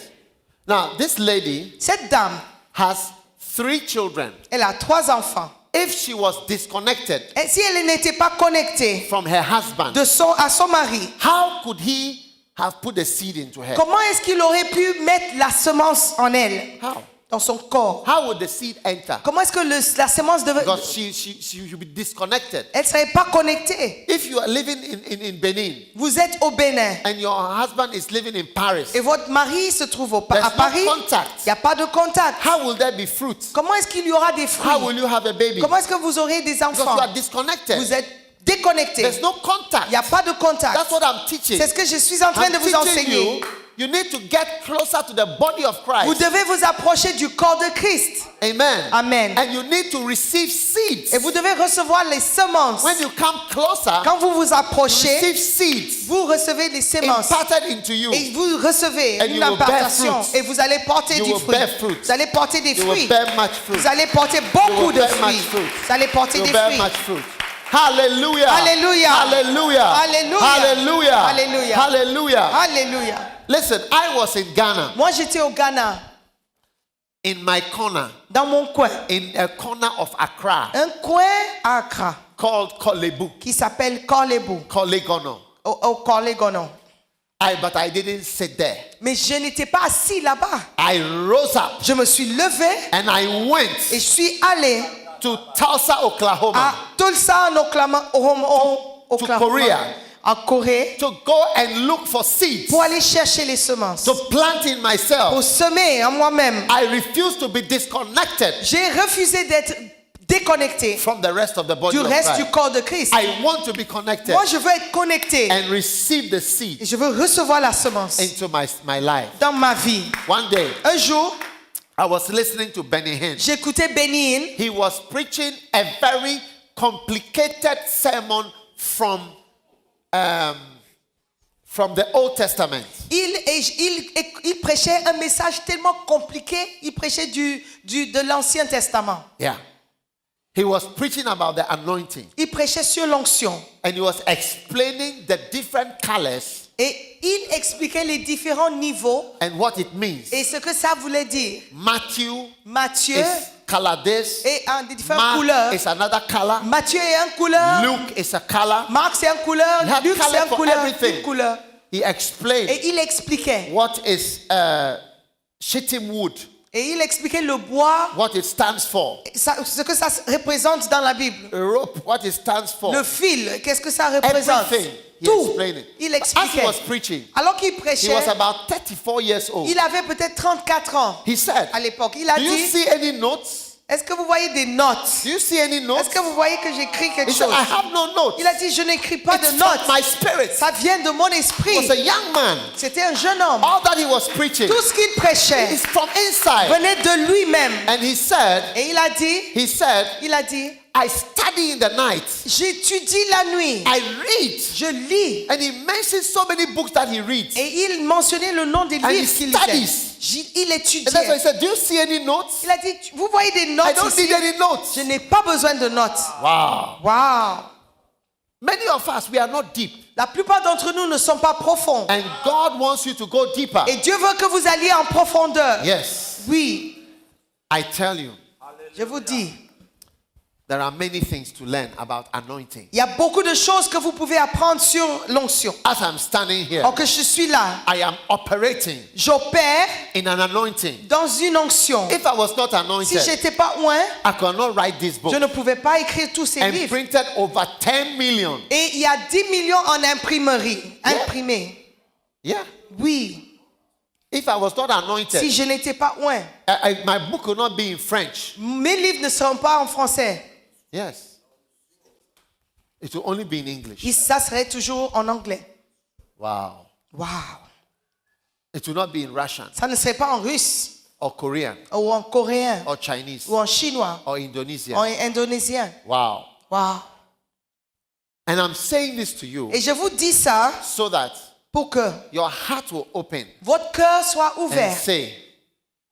Speaker 2: Now, this lady
Speaker 3: Cette dame,
Speaker 2: has 3 children.
Speaker 3: elle a 3 enfants.
Speaker 2: If she was disconnected
Speaker 3: Et si elle n'était pas connectée
Speaker 2: from her husband,
Speaker 3: à son mari,
Speaker 2: how could he have put the seed into her?
Speaker 3: comment est-ce qu'il aurait pu mettre la semence en elle,
Speaker 2: How?
Speaker 3: dans son corps?
Speaker 2: How would the seed enter?
Speaker 3: Comment est-ce que la semence devait...
Speaker 2: Because she should be disconnected.
Speaker 3: Elle ne serait pas connectée.
Speaker 2: If you are living in Benin
Speaker 3: Vous êtes au Bénin
Speaker 2: and your husband is living in Paris,
Speaker 3: et votre mari se trouve à
Speaker 2: there's
Speaker 3: Paris,
Speaker 2: no
Speaker 3: il
Speaker 2: contact.
Speaker 3: n'y a pas de contact.
Speaker 2: How will there be fruit?
Speaker 3: Comment est-ce qu'il y aura des
Speaker 2: How
Speaker 3: fruits?
Speaker 2: will you have a baby?
Speaker 3: Comment est-ce que vous aurez des
Speaker 2: Because
Speaker 3: enfants?
Speaker 2: you are disconnected.
Speaker 3: Vous êtes déconnecté.
Speaker 2: There's no contact.
Speaker 3: Il n'y a pas de contact.
Speaker 2: That's what I'm teaching.
Speaker 3: C'est ce que je suis en train
Speaker 2: I'm
Speaker 3: de vous
Speaker 2: teaching
Speaker 3: enseigner.
Speaker 2: you need to get closer to the body of
Speaker 3: Vous
Speaker 2: Christ.
Speaker 3: devez vous approcher du corps de Christ.
Speaker 2: Amen.
Speaker 3: Amen.
Speaker 2: And you need to receive seeds.
Speaker 3: Et vous devez recevoir les semences.
Speaker 2: When you come closer,
Speaker 3: Quand vous vous approchez,
Speaker 2: receive seeds
Speaker 3: vous recevez les semences.
Speaker 2: imparted into you.
Speaker 3: Et vous recevez
Speaker 2: And
Speaker 3: une
Speaker 2: you will bear
Speaker 3: impartation.
Speaker 2: fruit.
Speaker 3: Et vous allez porter
Speaker 2: You
Speaker 3: du
Speaker 2: will
Speaker 3: fruit.
Speaker 2: bear fruit.
Speaker 3: Vous allez porter des
Speaker 2: You will
Speaker 3: fruits.
Speaker 2: bear much fruit.
Speaker 3: Vous allez porter
Speaker 2: You
Speaker 3: beaucoup
Speaker 2: will
Speaker 3: de
Speaker 2: bear much
Speaker 3: fruits.
Speaker 2: fruit.
Speaker 3: Vous allez porter
Speaker 2: You
Speaker 3: des
Speaker 2: will bear
Speaker 3: fruits.
Speaker 2: much fruit. Hallelujah.
Speaker 3: Alléluia.
Speaker 2: Hallelujah.
Speaker 3: Alléluia.
Speaker 2: Hallelujah.
Speaker 3: Alléluia.
Speaker 2: Hallelujah.
Speaker 3: Alléluia.
Speaker 2: Listen, I was in Ghana,
Speaker 3: Moi, j'étais au Ghana,
Speaker 2: in my corner,
Speaker 3: dans mon coin.
Speaker 2: in a corner of Accra
Speaker 3: Un coin à Accra
Speaker 2: called Kolebu,
Speaker 3: qui s'appelle Korlebu,
Speaker 2: Kolegono.
Speaker 3: au Korlegono.
Speaker 2: But I didn't sit there.
Speaker 3: Mais je n'étais pas assis là-bas.
Speaker 2: I rose up
Speaker 3: Je me suis levé
Speaker 2: and I
Speaker 3: et
Speaker 2: went
Speaker 3: je suis allé
Speaker 2: to Tulsa, Oklahoma,
Speaker 3: à Tulsa, en Oklahoma,
Speaker 2: Korea.
Speaker 3: en Corée,
Speaker 2: to go and look for seeds
Speaker 3: pour aller chercher les semences,
Speaker 2: to plant in
Speaker 3: pour
Speaker 2: myself.
Speaker 3: semer en moi-même.
Speaker 2: I refuse to be disconnected
Speaker 3: J'ai refusé d'être déconnecté
Speaker 2: from the rest of the body
Speaker 3: du
Speaker 2: of
Speaker 3: reste du
Speaker 2: Christ.
Speaker 3: corps de Christ.
Speaker 2: I want to be connected
Speaker 3: Moi, je veux être connecté
Speaker 2: and receive the
Speaker 3: et
Speaker 2: seed
Speaker 3: je veux recevoir la semence
Speaker 2: into my life.
Speaker 3: dans ma vie.
Speaker 2: One day,
Speaker 3: Un jour,
Speaker 2: I was listening to Benny Hinn.
Speaker 3: j'écoutais Benny Hinn.
Speaker 2: He was preaching a very complicated sermon from the Old Testament.
Speaker 3: Il prêchait un message tellement compliqué. Il prêchait de l'Ancien Testament.
Speaker 2: Yeah. He was preaching about the anointing.
Speaker 3: Il prêchait sur l'onction.
Speaker 2: And he was explaining the different colors
Speaker 3: Et il expliquait les différents niveaux
Speaker 2: and what it means.
Speaker 3: et ce que ça voulait dire.
Speaker 2: Matthieu
Speaker 3: Matthieu
Speaker 2: is color this.
Speaker 3: est en des différentes
Speaker 2: Mark
Speaker 3: couleurs.
Speaker 2: is another color.
Speaker 3: Matthieu est en couleur.
Speaker 2: Luke is a color.
Speaker 3: Marc c'est en couleur.
Speaker 2: He had
Speaker 3: Luc c'est
Speaker 2: color
Speaker 3: en
Speaker 2: for
Speaker 3: couleur.
Speaker 2: everything.
Speaker 3: Une couleur.
Speaker 2: He explained
Speaker 3: Et il expliquait.
Speaker 2: what is shittim wood,
Speaker 3: Et il expliquait le bois,
Speaker 2: what it stands for.
Speaker 3: ce que ça représente dans la Bible.
Speaker 2: A rope, what it stands for.
Speaker 3: Le fil, qu'est-ce que ça représente?
Speaker 2: Everything. He
Speaker 3: Tout.
Speaker 2: explained it.
Speaker 3: Il
Speaker 2: As he
Speaker 3: expliquait.
Speaker 2: was preaching,
Speaker 3: Alors qu'il
Speaker 2: he
Speaker 3: prêchait,
Speaker 2: was about 34 years old.
Speaker 3: il avait peut-être 34 ans
Speaker 2: He said,
Speaker 3: à l'époque. Il a
Speaker 2: do you
Speaker 3: dit,
Speaker 2: see any notes?
Speaker 3: est-ce que vous voyez des notes?
Speaker 2: Do you see any notes?
Speaker 3: Est-ce que vous voyez que j'écris quelque
Speaker 2: He said,
Speaker 3: chose?
Speaker 2: I have no notes.
Speaker 3: Il a dit, je n'écris pas
Speaker 2: It's
Speaker 3: de
Speaker 2: from
Speaker 3: notes.
Speaker 2: my spirit.
Speaker 3: Ça vient de mon
Speaker 2: He
Speaker 3: esprit.
Speaker 2: was a young man.
Speaker 3: C'était un jeune homme.
Speaker 2: All that he was preaching
Speaker 3: Tout ce qu'il prêchait
Speaker 2: is from inside.
Speaker 3: venait de lui-même.
Speaker 2: And he said,
Speaker 3: Et il a dit,
Speaker 2: I study in the night.
Speaker 3: j'étudie la nuit.
Speaker 2: I read.
Speaker 3: Je lis.
Speaker 2: And he mentioned so many books that he reads.
Speaker 3: Et il mentionnait le nom des
Speaker 2: And he
Speaker 3: livres qu'il
Speaker 2: studies.
Speaker 3: lisait. Il
Speaker 2: And that's why he
Speaker 3: étudiait.
Speaker 2: said, do you see any notes?
Speaker 3: Il a dit, vous voyez des
Speaker 2: I
Speaker 3: notes
Speaker 2: don't
Speaker 3: ici?
Speaker 2: need any notes.
Speaker 3: Je n'ai pas besoin de notes.
Speaker 2: Wow.
Speaker 3: Wow.
Speaker 2: Many of us, we are not deep.
Speaker 3: La plupart d'entre nous ne sont pas profonds.
Speaker 2: And God wants you to go deeper.
Speaker 3: Et Dieu veut que vous alliez en profondeur.
Speaker 2: Yes.
Speaker 3: Oui,
Speaker 2: I tell you,
Speaker 3: je vous dis,
Speaker 2: there are many things to learn about anointing.
Speaker 3: il y a beaucoup de choses que vous pouvez apprendre sur l'onction.
Speaker 2: As I'm standing here,
Speaker 3: Alors que je suis là,
Speaker 2: I am operating
Speaker 3: j'opère
Speaker 2: in an anointing.
Speaker 3: dans une onction.
Speaker 2: If I was not
Speaker 3: Si
Speaker 2: anointed,
Speaker 3: je n'étais pas oint,
Speaker 2: I could not write this book
Speaker 3: je ne pouvais pas écrire tous ces
Speaker 2: and
Speaker 3: livres.
Speaker 2: printed over 10 million.
Speaker 3: Et il y a 10 millions en imprimerie, imprimés.
Speaker 2: Yeah.
Speaker 3: Oui,
Speaker 2: If I was not anointed,
Speaker 3: si je n'étais pas oint,
Speaker 2: my book could not be in French.
Speaker 3: mes livres ne seront pas en français.
Speaker 2: Yes. It will only be in English.
Speaker 3: Et ça serait toujours en anglais.
Speaker 2: Wow.
Speaker 3: Wow.
Speaker 2: It will not be in Russian
Speaker 3: Ça ne serait pas en russe,
Speaker 2: or Korean
Speaker 3: ou en coréen,
Speaker 2: or Chinese
Speaker 3: ou en chinois,
Speaker 2: or
Speaker 3: ou
Speaker 2: Indonesian.
Speaker 3: en indonésien.
Speaker 2: Wow.
Speaker 3: Wow.
Speaker 2: And I'm saying this to you
Speaker 3: Et je vous dis ça
Speaker 2: so that
Speaker 3: pour que
Speaker 2: your heart will open
Speaker 3: votre cœur soit
Speaker 2: and
Speaker 3: ouvert.
Speaker 2: say,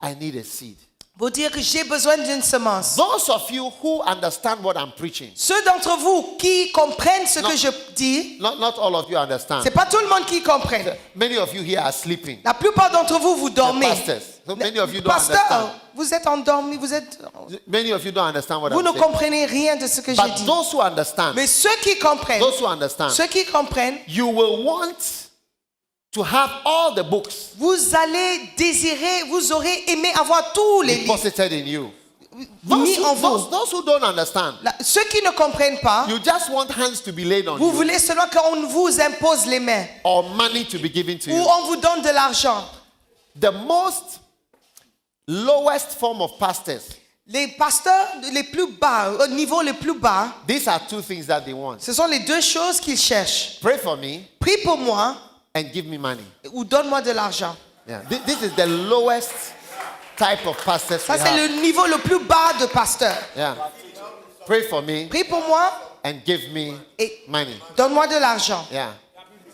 Speaker 2: I need a seed.
Speaker 3: Pour dire que j'ai besoin d'une semence.
Speaker 2: Those of you who understand what I'm preaching,
Speaker 3: Ceux d'entre vous qui comprennent ce
Speaker 2: Non.
Speaker 3: que je dis,
Speaker 2: not all of you understand.
Speaker 3: c'est pas tout le monde qui comprend.
Speaker 2: Many of you here are sleeping.
Speaker 3: La plupart d'entre vous, vous
Speaker 2: The
Speaker 3: dormez.
Speaker 2: pastors. So many of you don't
Speaker 3: Pasteur,
Speaker 2: understand.
Speaker 3: vous êtes endormis,
Speaker 2: Many of you don't understand what
Speaker 3: vous
Speaker 2: I'm
Speaker 3: ne
Speaker 2: saying.
Speaker 3: comprenez rien de ce que je
Speaker 2: But
Speaker 3: dis.
Speaker 2: those who understand,
Speaker 3: Mais ceux qui comprennent,
Speaker 2: you will want to have all the books
Speaker 3: vous allez désirer, vous aurez aimé avoir tous les livres
Speaker 2: deposited in you.
Speaker 3: mis en vous.
Speaker 2: Those who don't understand,
Speaker 3: Ceux qui ne comprennent pas,
Speaker 2: you just want hands to be laid on
Speaker 3: vous
Speaker 2: you
Speaker 3: voulez seulement qu'on vous impose les mains
Speaker 2: or money to be given to
Speaker 3: ou
Speaker 2: you.
Speaker 3: on vous donne de l'argent.
Speaker 2: The most lowest form of pastors,
Speaker 3: Les pasteurs les plus bas, au niveau le plus bas,
Speaker 2: these are two things that they want.
Speaker 3: ce sont les deux choses qu'ils cherchent.
Speaker 2: Pray for me
Speaker 3: Prie pour moi
Speaker 2: and give me money.
Speaker 3: ou donne-moi de l'argent.
Speaker 2: Yeah. This is the lowest type of pastors
Speaker 3: Ça,
Speaker 2: we
Speaker 3: c'est
Speaker 2: have.
Speaker 3: le niveau le plus bas de pasteur.
Speaker 2: Yeah. Pray for me
Speaker 3: Prie pour moi
Speaker 2: and give me
Speaker 3: et
Speaker 2: money.
Speaker 3: donne-moi de l'argent.
Speaker 2: Yeah.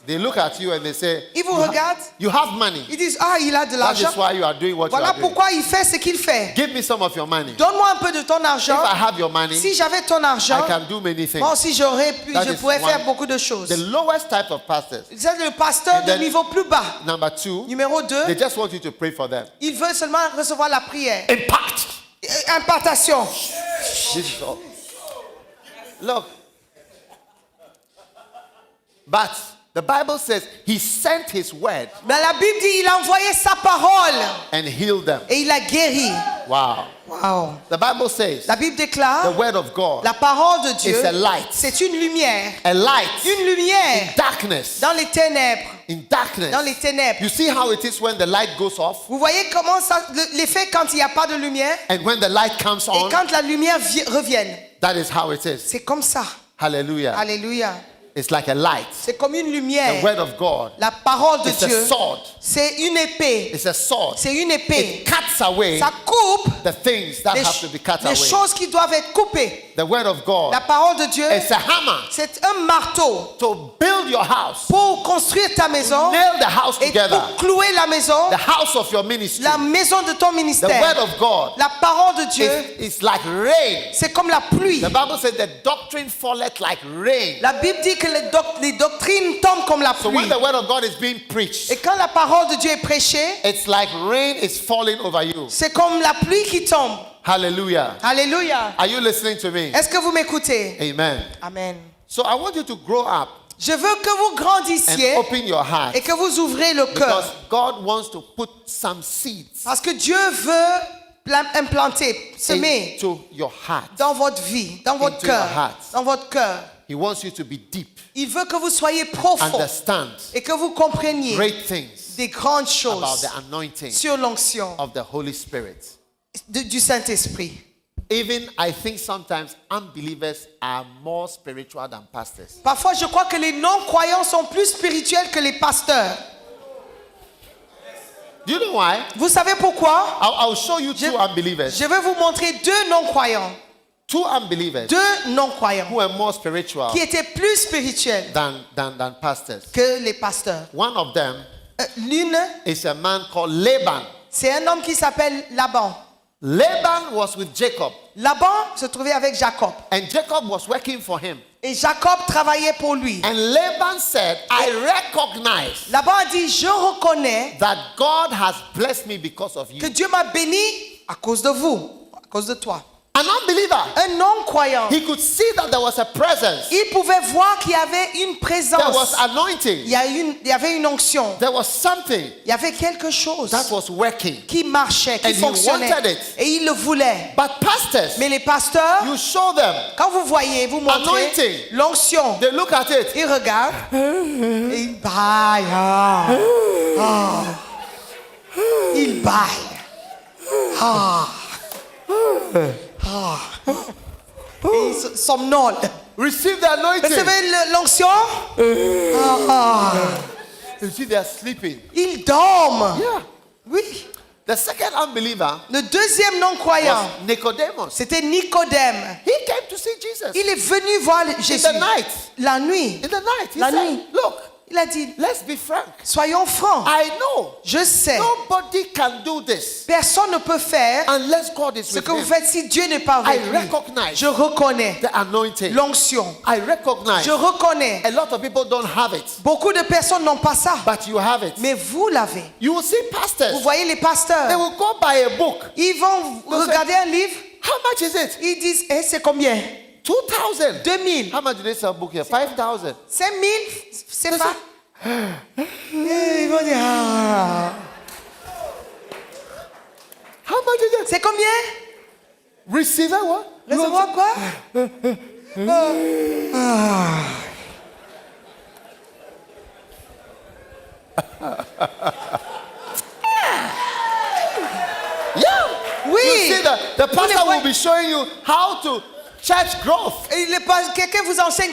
Speaker 2: They look at you and they say,
Speaker 3: Ils vous regardent,
Speaker 2: you have money.
Speaker 3: ils disent, ah, il a de
Speaker 2: That
Speaker 3: l'argent.
Speaker 2: is why you are doing what you
Speaker 3: Voilà
Speaker 2: are doing.
Speaker 3: pourquoi il fait ce qu'il fait.
Speaker 2: Give me some of your money. If
Speaker 3: Donne-moi un peu de ton argent.
Speaker 2: I have your money,
Speaker 3: Si j'avais ton argent,
Speaker 2: I can do many things.
Speaker 3: moi aussi j'aurais pu,
Speaker 2: That
Speaker 3: je
Speaker 2: is
Speaker 3: pourrais faire
Speaker 2: one.
Speaker 3: beaucoup de choses.
Speaker 2: The lowest type of pastors.
Speaker 3: C'est le pasteur
Speaker 2: And
Speaker 3: de
Speaker 2: then-
Speaker 3: niveau plus bas.
Speaker 2: Number two,
Speaker 3: Numéro 2,
Speaker 2: they just want you to pray for them.
Speaker 3: il veut seulement recevoir la prière.
Speaker 2: Impact.
Speaker 3: Impartation.
Speaker 2: This is all. Look. But the Bible says he sent his word
Speaker 3: Mais la Bible dit il a envoyé sa parole
Speaker 2: and healed them.
Speaker 3: et il a guéri.
Speaker 2: Wow.
Speaker 3: Wow.
Speaker 2: The Bible says
Speaker 3: La Bible
Speaker 2: the
Speaker 3: déclare
Speaker 2: word of God
Speaker 3: la parole de Dieu,
Speaker 2: is a light.
Speaker 3: c'est une lumière.
Speaker 2: A light
Speaker 3: Une lumière
Speaker 2: darkness.
Speaker 3: dans les ténèbres.
Speaker 2: In darkness.
Speaker 3: Dans les ténèbres.
Speaker 2: You see how it is when the light goes off
Speaker 3: Vous voyez comment ça, l'effet quand il n'y a pas de lumière
Speaker 2: and when the light comes
Speaker 3: et
Speaker 2: on,
Speaker 3: quand la lumière revient.
Speaker 2: that is how it is.
Speaker 3: C'est comme ça.
Speaker 2: Hallelujah.
Speaker 3: Alléluia.
Speaker 2: It's like a light.
Speaker 3: C'est comme une
Speaker 2: The
Speaker 3: lumière.
Speaker 2: word of God.
Speaker 3: La parole de
Speaker 2: It's a
Speaker 3: Dieu,
Speaker 2: sword.
Speaker 3: c'est une épée.
Speaker 2: It's a sword.
Speaker 3: C'est une épée.
Speaker 2: It cuts away
Speaker 3: Ça coupe
Speaker 2: the things that
Speaker 3: les,
Speaker 2: have to be cut
Speaker 3: les
Speaker 2: away.
Speaker 3: choses qui doivent être coupées.
Speaker 2: The word of God
Speaker 3: La parole de Dieu,
Speaker 2: is a hammer
Speaker 3: c'est un marteau
Speaker 2: to build your house,
Speaker 3: pour construire ta maison
Speaker 2: nail the house
Speaker 3: et
Speaker 2: together,
Speaker 3: pour clouer la maison,
Speaker 2: the house of your ministry.
Speaker 3: la maison de ton
Speaker 2: The
Speaker 3: ministère.
Speaker 2: word of God
Speaker 3: La parole de Dieu,
Speaker 2: is like rain.
Speaker 3: c'est comme la pluie.
Speaker 2: The Bible says the doctrine falleth like rain.
Speaker 3: La Bible dit que les doctrines tombent comme la
Speaker 2: So when
Speaker 3: pluie.
Speaker 2: the word of God is being preached,
Speaker 3: Et quand la parole de Dieu est prêchée,
Speaker 2: it's like rain is falling over you.
Speaker 3: c'est comme la pluie qui tombe.
Speaker 2: Hallelujah.
Speaker 3: Alléluia.
Speaker 2: Are you listening to me?
Speaker 3: Est-ce que vous m'écoutez?
Speaker 2: Amen.
Speaker 3: Amen.
Speaker 2: So I want you to grow up
Speaker 3: Je veux que vous
Speaker 2: and
Speaker 3: grandissiez
Speaker 2: open your heart
Speaker 3: et que vous ouvrez le cœur.
Speaker 2: because God wants to put some seeds
Speaker 3: Parce que Dieu veut implanter, semer
Speaker 2: into your heart.
Speaker 3: dans votre vie, dans votre
Speaker 2: Into your
Speaker 3: cœur,
Speaker 2: heart.
Speaker 3: dans votre cœur.
Speaker 2: He wants you to be deep,
Speaker 3: Il veut que vous soyez profond
Speaker 2: understand
Speaker 3: et que vous compreniez
Speaker 2: great things
Speaker 3: des grandes
Speaker 2: about
Speaker 3: choses
Speaker 2: the anointing
Speaker 3: sur l'onction
Speaker 2: of the Holy Spirit.
Speaker 3: du Saint-Esprit.
Speaker 2: Even I think sometimes unbelievers are more spiritual than pastors.
Speaker 3: Parfois, je crois que les non-croyants sont plus spirituels que les pasteurs.
Speaker 2: Do you know why?
Speaker 3: Vous savez pourquoi?
Speaker 2: I'll show you two unbelievers.
Speaker 3: Je vais vous montrer deux non-croyants.
Speaker 2: Two unbelievers
Speaker 3: Deux non-croyants
Speaker 2: who are more spiritual
Speaker 3: qui étaient plus spirituels
Speaker 2: than pastors.
Speaker 3: que les pasteurs.
Speaker 2: One of them
Speaker 3: L'une,
Speaker 2: is a man called Laban.
Speaker 3: c'est un homme qui s'appelle Laban.
Speaker 2: Laban was with Jacob,
Speaker 3: Laban se trouvait avec Jacob.
Speaker 2: and Jacob was working for him.
Speaker 3: Et Jacob travaillait pour lui.
Speaker 2: And Laban said, I recognize
Speaker 3: Laban a dit, je reconnais
Speaker 2: that God has blessed me because of
Speaker 3: que
Speaker 2: you.
Speaker 3: Dieu m'a béni à cause de vous, à cause de toi.
Speaker 2: An unbeliever,
Speaker 3: Un non-croyant,
Speaker 2: he could see that there was a presence,
Speaker 3: il pouvait voir qu'il y avait une
Speaker 2: there was
Speaker 3: présence.
Speaker 2: anointing,
Speaker 3: Il y avait une onction.
Speaker 2: there was something
Speaker 3: Il y avait quelque chose
Speaker 2: that was working.
Speaker 3: qui marchait, qui
Speaker 2: And he
Speaker 3: fonctionnait.
Speaker 2: wanted it.
Speaker 3: Et il le voulait.
Speaker 2: But pastors,
Speaker 3: Mais les pasteurs,
Speaker 2: you show them,
Speaker 3: quand vous voyez, vous montrez
Speaker 2: Anointing.
Speaker 3: l'onction.
Speaker 2: they look at it.
Speaker 3: Ils regardent et ils baillent. Ils baillent. Et ils somnolent.
Speaker 2: Receive the anointing.
Speaker 3: Recevez l'onction.
Speaker 2: You see, they are sleeping.
Speaker 3: Ils dorment.
Speaker 2: Yeah.
Speaker 3: Oui.
Speaker 2: The second unbeliever
Speaker 3: Le deuxième non-croyant,
Speaker 2: was Nicodemus.
Speaker 3: c'était Nicodème.
Speaker 2: He came to see Jesus
Speaker 3: Il est venu voir Jésus
Speaker 2: in the night.
Speaker 3: la nuit.
Speaker 2: In the night, he
Speaker 3: La
Speaker 2: said,
Speaker 3: nuit.
Speaker 2: look,
Speaker 3: Il a dit,
Speaker 2: let's be frank.
Speaker 3: soyons francs.
Speaker 2: I know
Speaker 3: Je sais,
Speaker 2: nobody can do this
Speaker 3: personne ne peut faire
Speaker 2: unless God is
Speaker 3: ce
Speaker 2: with
Speaker 3: que vous
Speaker 2: him.
Speaker 3: faites si Dieu n'est pas
Speaker 2: I
Speaker 3: avec lui.
Speaker 2: recognize
Speaker 3: Je reconnais
Speaker 2: the anointing.
Speaker 3: l'onction.
Speaker 2: I recognize
Speaker 3: Je reconnais.
Speaker 2: a lot of people don't have it,
Speaker 3: Beaucoup de personnes n'ont pas ça,
Speaker 2: but you have it.
Speaker 3: mais vous l'avez.
Speaker 2: You will see
Speaker 3: Vous
Speaker 2: pastors,
Speaker 3: voyez les pasteurs,
Speaker 2: they will go buy a book.
Speaker 3: ils vont regarder un livre,
Speaker 2: How much is it?
Speaker 3: ils disent, c'est combien?
Speaker 2: 2,000.
Speaker 3: 2000,
Speaker 2: How much do they sell book here? 5,000.
Speaker 3: 5000, c'est pas. Et ils vont dire,
Speaker 2: How much is it?
Speaker 3: c'est combien?
Speaker 2: Receive that what?
Speaker 3: Recevoir quoi?
Speaker 2: Yeah.
Speaker 3: Oui.
Speaker 2: You see the
Speaker 3: Vous les
Speaker 2: pastor
Speaker 3: voyez.
Speaker 2: will be showing you how to church growth.
Speaker 3: Et quelqu'un vous enseigne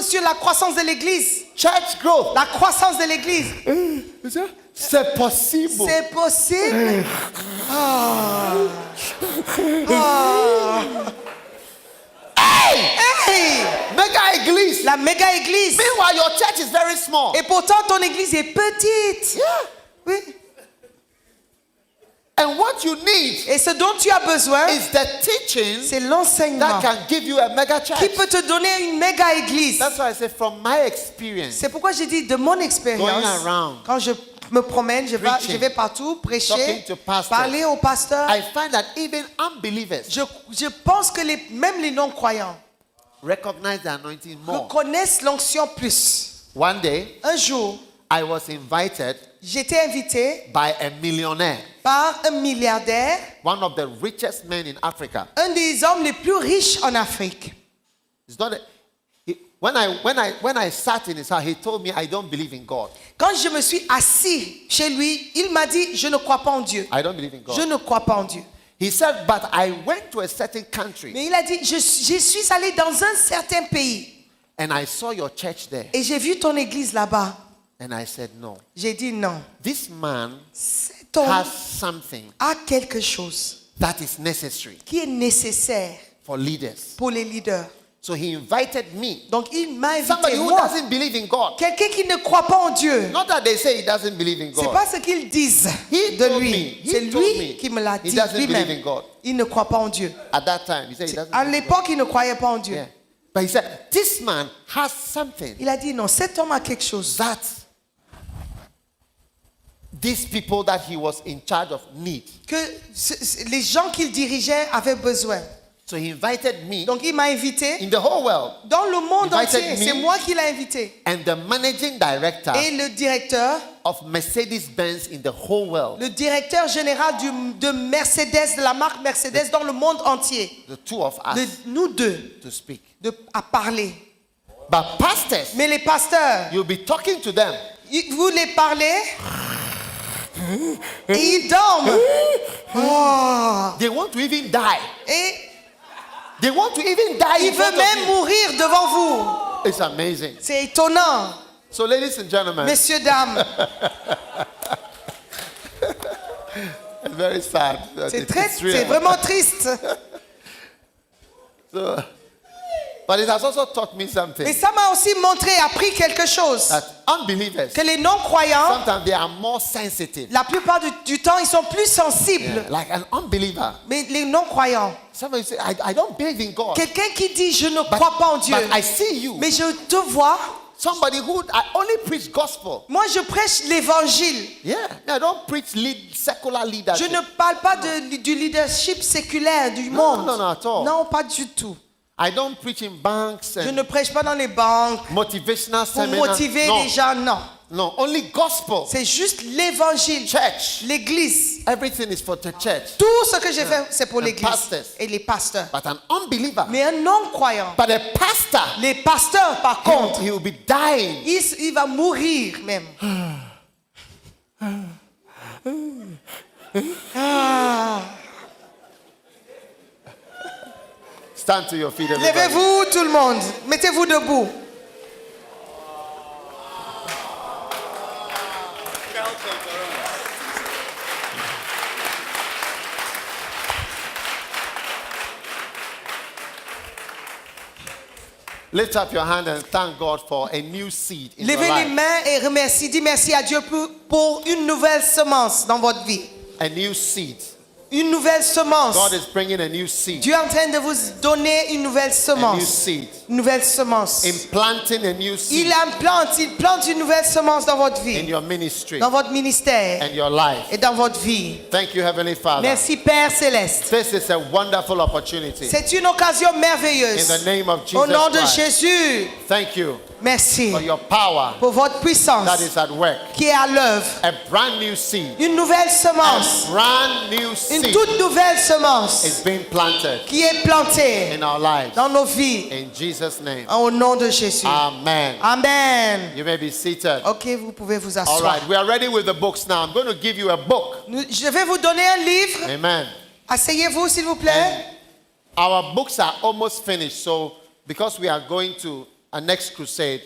Speaker 3: sur la croissance de l'église.
Speaker 2: Church growth.
Speaker 3: La croissance de l'église.
Speaker 2: C'est possible.
Speaker 3: C'est possible. Hey!
Speaker 2: Mega église.
Speaker 3: La méga église.
Speaker 2: Meanwhile, your church is very small.
Speaker 3: Et pourtant, ton église est petite.
Speaker 2: Yeah.
Speaker 3: Oui.
Speaker 2: And what you need
Speaker 3: Et ce dont tu as besoin,
Speaker 2: is the teaching
Speaker 3: c'est l'enseignement
Speaker 2: that can give you a mega
Speaker 3: qui
Speaker 2: church.
Speaker 3: peut te donner une méga église.
Speaker 2: That's why I say from my experience,
Speaker 3: C'est pourquoi j'ai dit de mon expérience,
Speaker 2: Going around,
Speaker 3: quand je me promène, je
Speaker 2: preaching,
Speaker 3: vais partout prêcher,
Speaker 2: talking to pastors,
Speaker 3: parler aux pasteurs.
Speaker 2: I find that even unbelievers
Speaker 3: Je pense que même les non-croyants
Speaker 2: recognize the anointing more.
Speaker 3: reconnaissent l'onction plus.
Speaker 2: One day,
Speaker 3: Un jour,
Speaker 2: I was invited
Speaker 3: j'étais invité
Speaker 2: by a millionaire,
Speaker 3: par un milliardaire,
Speaker 2: one of the richest men in Africa.
Speaker 3: un des hommes les plus riches en Afrique.
Speaker 2: It's not when I sat in his house, he told me I don't believe in God.
Speaker 3: Quand je me suis assis chez lui, il m'a dit, je ne crois pas en Dieu.
Speaker 2: I don't believe in God.
Speaker 3: Je ne crois pas en Dieu.
Speaker 2: He said, but I went to a certain country
Speaker 3: Mais il a dit, je suis allé dans un certain pays
Speaker 2: and I saw your church there.
Speaker 3: et j'ai vu ton église là-bas.
Speaker 2: And I said, no.
Speaker 3: J'ai dit non.
Speaker 2: This man
Speaker 3: Cet homme
Speaker 2: has something
Speaker 3: a quelque chose
Speaker 2: that is necessary
Speaker 3: qui est nécessaire
Speaker 2: for leaders.
Speaker 3: pour les leaders.
Speaker 2: So he invited me.
Speaker 3: Donc il m'a
Speaker 2: Somebody
Speaker 3: invité,
Speaker 2: who
Speaker 3: moi,
Speaker 2: doesn't believe in God.
Speaker 3: quelqu'un qui ne croit pas en Dieu.
Speaker 2: Not that they say he doesn't believe in
Speaker 3: C'est
Speaker 2: God.
Speaker 3: pas ce qu'ils disent
Speaker 2: He
Speaker 3: de
Speaker 2: told
Speaker 3: lui.
Speaker 2: me, he
Speaker 3: C'est
Speaker 2: told
Speaker 3: lui
Speaker 2: me
Speaker 3: qui me l'a
Speaker 2: he
Speaker 3: dit
Speaker 2: doesn't believe in
Speaker 3: lui-même.
Speaker 2: God.
Speaker 3: Il ne croit pas en Dieu.
Speaker 2: At that time, he said he doesn't
Speaker 3: À
Speaker 2: believe in God.
Speaker 3: l'époque, il ne croyait pas en Dieu.
Speaker 2: Yeah. But he said, this man has something
Speaker 3: Il a dit non, cet homme a quelque chose
Speaker 2: that these people that he was in charge of need.
Speaker 3: que les gens qu'il dirigeait avaient besoin.
Speaker 2: So he invited me
Speaker 3: Donc il m'a invité
Speaker 2: in the whole world.
Speaker 3: dans le monde
Speaker 2: Invited
Speaker 3: entier.
Speaker 2: me.
Speaker 3: C'est moi qui l'ai invité.
Speaker 2: And the managing director
Speaker 3: Et le directeur
Speaker 2: Mercedes-Benz in the whole world,
Speaker 3: le directeur général de Mercedes, de la marque Mercedes dans le monde entier.
Speaker 2: the two of us,
Speaker 3: Nous deux,
Speaker 2: to speak.
Speaker 3: à parler.
Speaker 2: But pastors,
Speaker 3: Mais les pasteurs,
Speaker 2: you'll be talking to them.
Speaker 3: vous les parlez et ils dorment. Oh.
Speaker 2: They want to even die.
Speaker 3: Et
Speaker 2: They want to even die
Speaker 3: il
Speaker 2: in front
Speaker 3: veut même
Speaker 2: of you.
Speaker 3: mourir devant vous.
Speaker 2: It's amazing.
Speaker 3: C'est étonnant.
Speaker 2: So, ladies and gentlemen,
Speaker 3: Messieurs, dames,
Speaker 2: it's very sad.
Speaker 3: c'est
Speaker 2: It's real.
Speaker 3: vraiment triste.
Speaker 2: So, But it has also taught me
Speaker 3: Mais
Speaker 2: something.
Speaker 3: ça m'a aussi appris quelque chose.
Speaker 2: That unbelievers,
Speaker 3: Que les non-croyants,
Speaker 2: sometimes they are more sensitive.
Speaker 3: la plupart du temps, ils sont plus sensibles.
Speaker 2: Like an unbeliever.
Speaker 3: Mais les non-croyants,
Speaker 2: Somebody say, I don't believe in God.
Speaker 3: quelqu'un qui dit je ne crois pas en Dieu,
Speaker 2: But I see you.
Speaker 3: mais je te vois,
Speaker 2: Somebody who I only preach gospel.
Speaker 3: moi je prêche l'évangile.
Speaker 2: Yeah. I don't preach secular
Speaker 3: Je
Speaker 2: leadership.
Speaker 3: ne parle pas du leadership séculaire du
Speaker 2: No,
Speaker 3: monde.
Speaker 2: no, no, at all.
Speaker 3: Non, pas du tout.
Speaker 2: I don't preach in banks
Speaker 3: Je
Speaker 2: and
Speaker 3: ne prêche pas dans les banques
Speaker 2: motivational
Speaker 3: pour
Speaker 2: seminars.
Speaker 3: motiver
Speaker 2: No,
Speaker 3: les gens, non.
Speaker 2: no, only gospel.
Speaker 3: C'est juste l'évangile,
Speaker 2: Church.
Speaker 3: l'église.
Speaker 2: Everything is for the church.
Speaker 3: Tout ce que je fais, c'est pour
Speaker 2: And
Speaker 3: l'église
Speaker 2: pastors.
Speaker 3: et les pasteurs.
Speaker 2: But an unbeliever.
Speaker 3: Mais un non-croyant,
Speaker 2: But a pastor,
Speaker 3: les pasteurs par contre,
Speaker 2: he will be dying.
Speaker 3: il va mourir même. Ah.
Speaker 2: Stand to your feet, everybody.
Speaker 3: Levez-vous tout le monde, mettez-vous debout.
Speaker 2: Lift up your hand and thank God for a new seed in your
Speaker 3: Levez les
Speaker 2: life.
Speaker 3: mains et remercie. Dis merci à Dieu pour une nouvelle semence dans votre vie.
Speaker 2: A new seed.
Speaker 3: Une nouvelle semence.
Speaker 2: God is bringing a new seed.
Speaker 3: Dieu est en train de vous donner une nouvelle
Speaker 2: A new
Speaker 3: semence.
Speaker 2: seed.
Speaker 3: Une nouvelle semence.
Speaker 2: Implanting a new seed
Speaker 3: Il plante une nouvelle semence dans votre
Speaker 2: in
Speaker 3: vie,
Speaker 2: your ministry
Speaker 3: dans votre ministère
Speaker 2: and your life.
Speaker 3: et dans votre vie.
Speaker 2: Thank you, Heavenly Father.
Speaker 3: Merci Père Céleste.
Speaker 2: This is a wonderful opportunity.
Speaker 3: C'est une occasion
Speaker 2: In
Speaker 3: merveilleuse.
Speaker 2: the name of
Speaker 3: Au
Speaker 2: Jesus
Speaker 3: nom de
Speaker 2: Christ.
Speaker 3: Jésus,
Speaker 2: Thank you
Speaker 3: merci
Speaker 2: for your power
Speaker 3: pour votre puissance
Speaker 2: that is at work.
Speaker 3: qui est à l'œuvre.
Speaker 2: A brand new seed.
Speaker 3: Une nouvelle
Speaker 2: A
Speaker 3: semence,
Speaker 2: brand new
Speaker 3: une
Speaker 2: seed
Speaker 3: toute nouvelle semence
Speaker 2: is being planted
Speaker 3: qui est plantée
Speaker 2: in our lives.
Speaker 3: dans nos vies.
Speaker 2: In Jesus' name.
Speaker 3: Au nom de Jésus.
Speaker 2: Amen.
Speaker 3: Amen.
Speaker 2: You may be seated.
Speaker 3: Ok, vous pouvez vous
Speaker 2: All
Speaker 3: asseoir.
Speaker 2: right, we are ready with the books now. I'm going to give you a book.
Speaker 3: Je vais vous donner un livre.
Speaker 2: Amen.
Speaker 3: Asseyez-vous, s'il vous plaît.
Speaker 2: Our books are almost finished, so because we are going to a next crusade,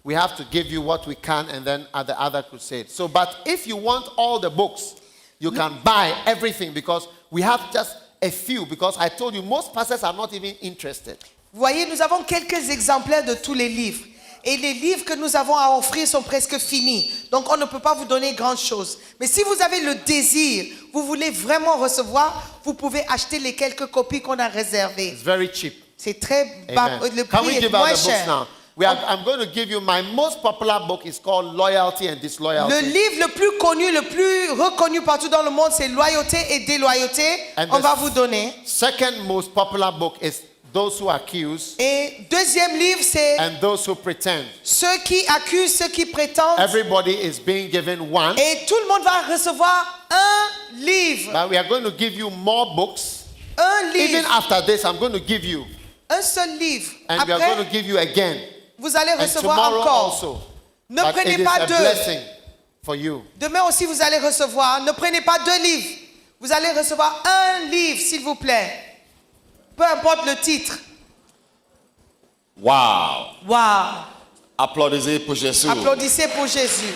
Speaker 2: we have to give you what we can and then at the other crusade. So, but if you want all the books, you can buy everything because we have just a few, because I told you most pastors are not even interested.
Speaker 3: Vous voyez, nous avons quelques exemplaires de tous les livres. Et les livres que nous avons à offrir sont presque finis. Donc, on ne peut pas vous donner grand-chose. Mais si vous avez le désir, vous voulez vraiment recevoir, vous pouvez acheter les quelques copies qu'on a réservées.
Speaker 2: It's very cheap.
Speaker 3: C'est très bas.
Speaker 2: Amen.
Speaker 3: Le
Speaker 2: Can we
Speaker 3: prix est
Speaker 2: give out
Speaker 3: moins
Speaker 2: the books
Speaker 3: cher.
Speaker 2: now? I'm going to give you my most popular book. Is called Loyalty and
Speaker 3: Le
Speaker 2: Disloyalty.
Speaker 3: livre le plus connu, le plus reconnu partout dans le monde, c'est Loyauté et Déloyauté.
Speaker 2: And
Speaker 3: On
Speaker 2: the
Speaker 3: va vous donner.
Speaker 2: Second most popular book is Those Who Accuse
Speaker 3: Et deuxième livre, c'est
Speaker 2: and Those Who Pretend.
Speaker 3: ceux qui accusent, ceux qui prétendent.
Speaker 2: Everybody is being given one,
Speaker 3: Et tout le monde va recevoir un livre.
Speaker 2: but we are going to give you more books.
Speaker 3: Un
Speaker 2: Even
Speaker 3: livre.
Speaker 2: after this, I'm going to give you,
Speaker 3: Un seul livre.
Speaker 2: and we are going
Speaker 3: Après,
Speaker 2: to give you again,
Speaker 3: vous allez
Speaker 2: and
Speaker 3: recevoir
Speaker 2: tomorrow
Speaker 3: encore.
Speaker 2: also.
Speaker 3: Ne
Speaker 2: But it
Speaker 3: prenez
Speaker 2: is
Speaker 3: pas
Speaker 2: a
Speaker 3: deux.
Speaker 2: blessing for you.
Speaker 3: Demain aussi, vous allez recevoir. Ne prenez pas deux livres. Vous allez recevoir un livre, s'il vous plaît. Peu importe le titre.
Speaker 4: Wow.
Speaker 3: Waouh.
Speaker 4: Applaudissez pour Jésus.
Speaker 3: Applaudissez pour Jésus.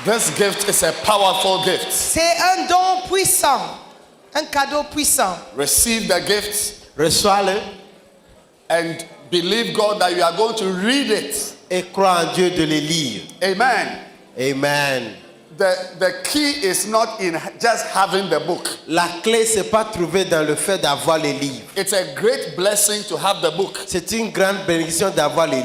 Speaker 4: This gift is a powerful gift.
Speaker 3: C'est un don puissant. Un cadeau puissant.
Speaker 4: Receive the gift
Speaker 5: Reçois-le
Speaker 4: and believe God that you are going to read it.
Speaker 5: et crois en Dieu de les lire.
Speaker 4: Amen.
Speaker 5: Amen.
Speaker 4: The key is not in just having the book.
Speaker 5: La clé, c'est pas trouvé dans le fait d'avoir les livres.
Speaker 4: It's a great blessing to have the book.
Speaker 5: C'est une grande bénédiction d'avoir les livres.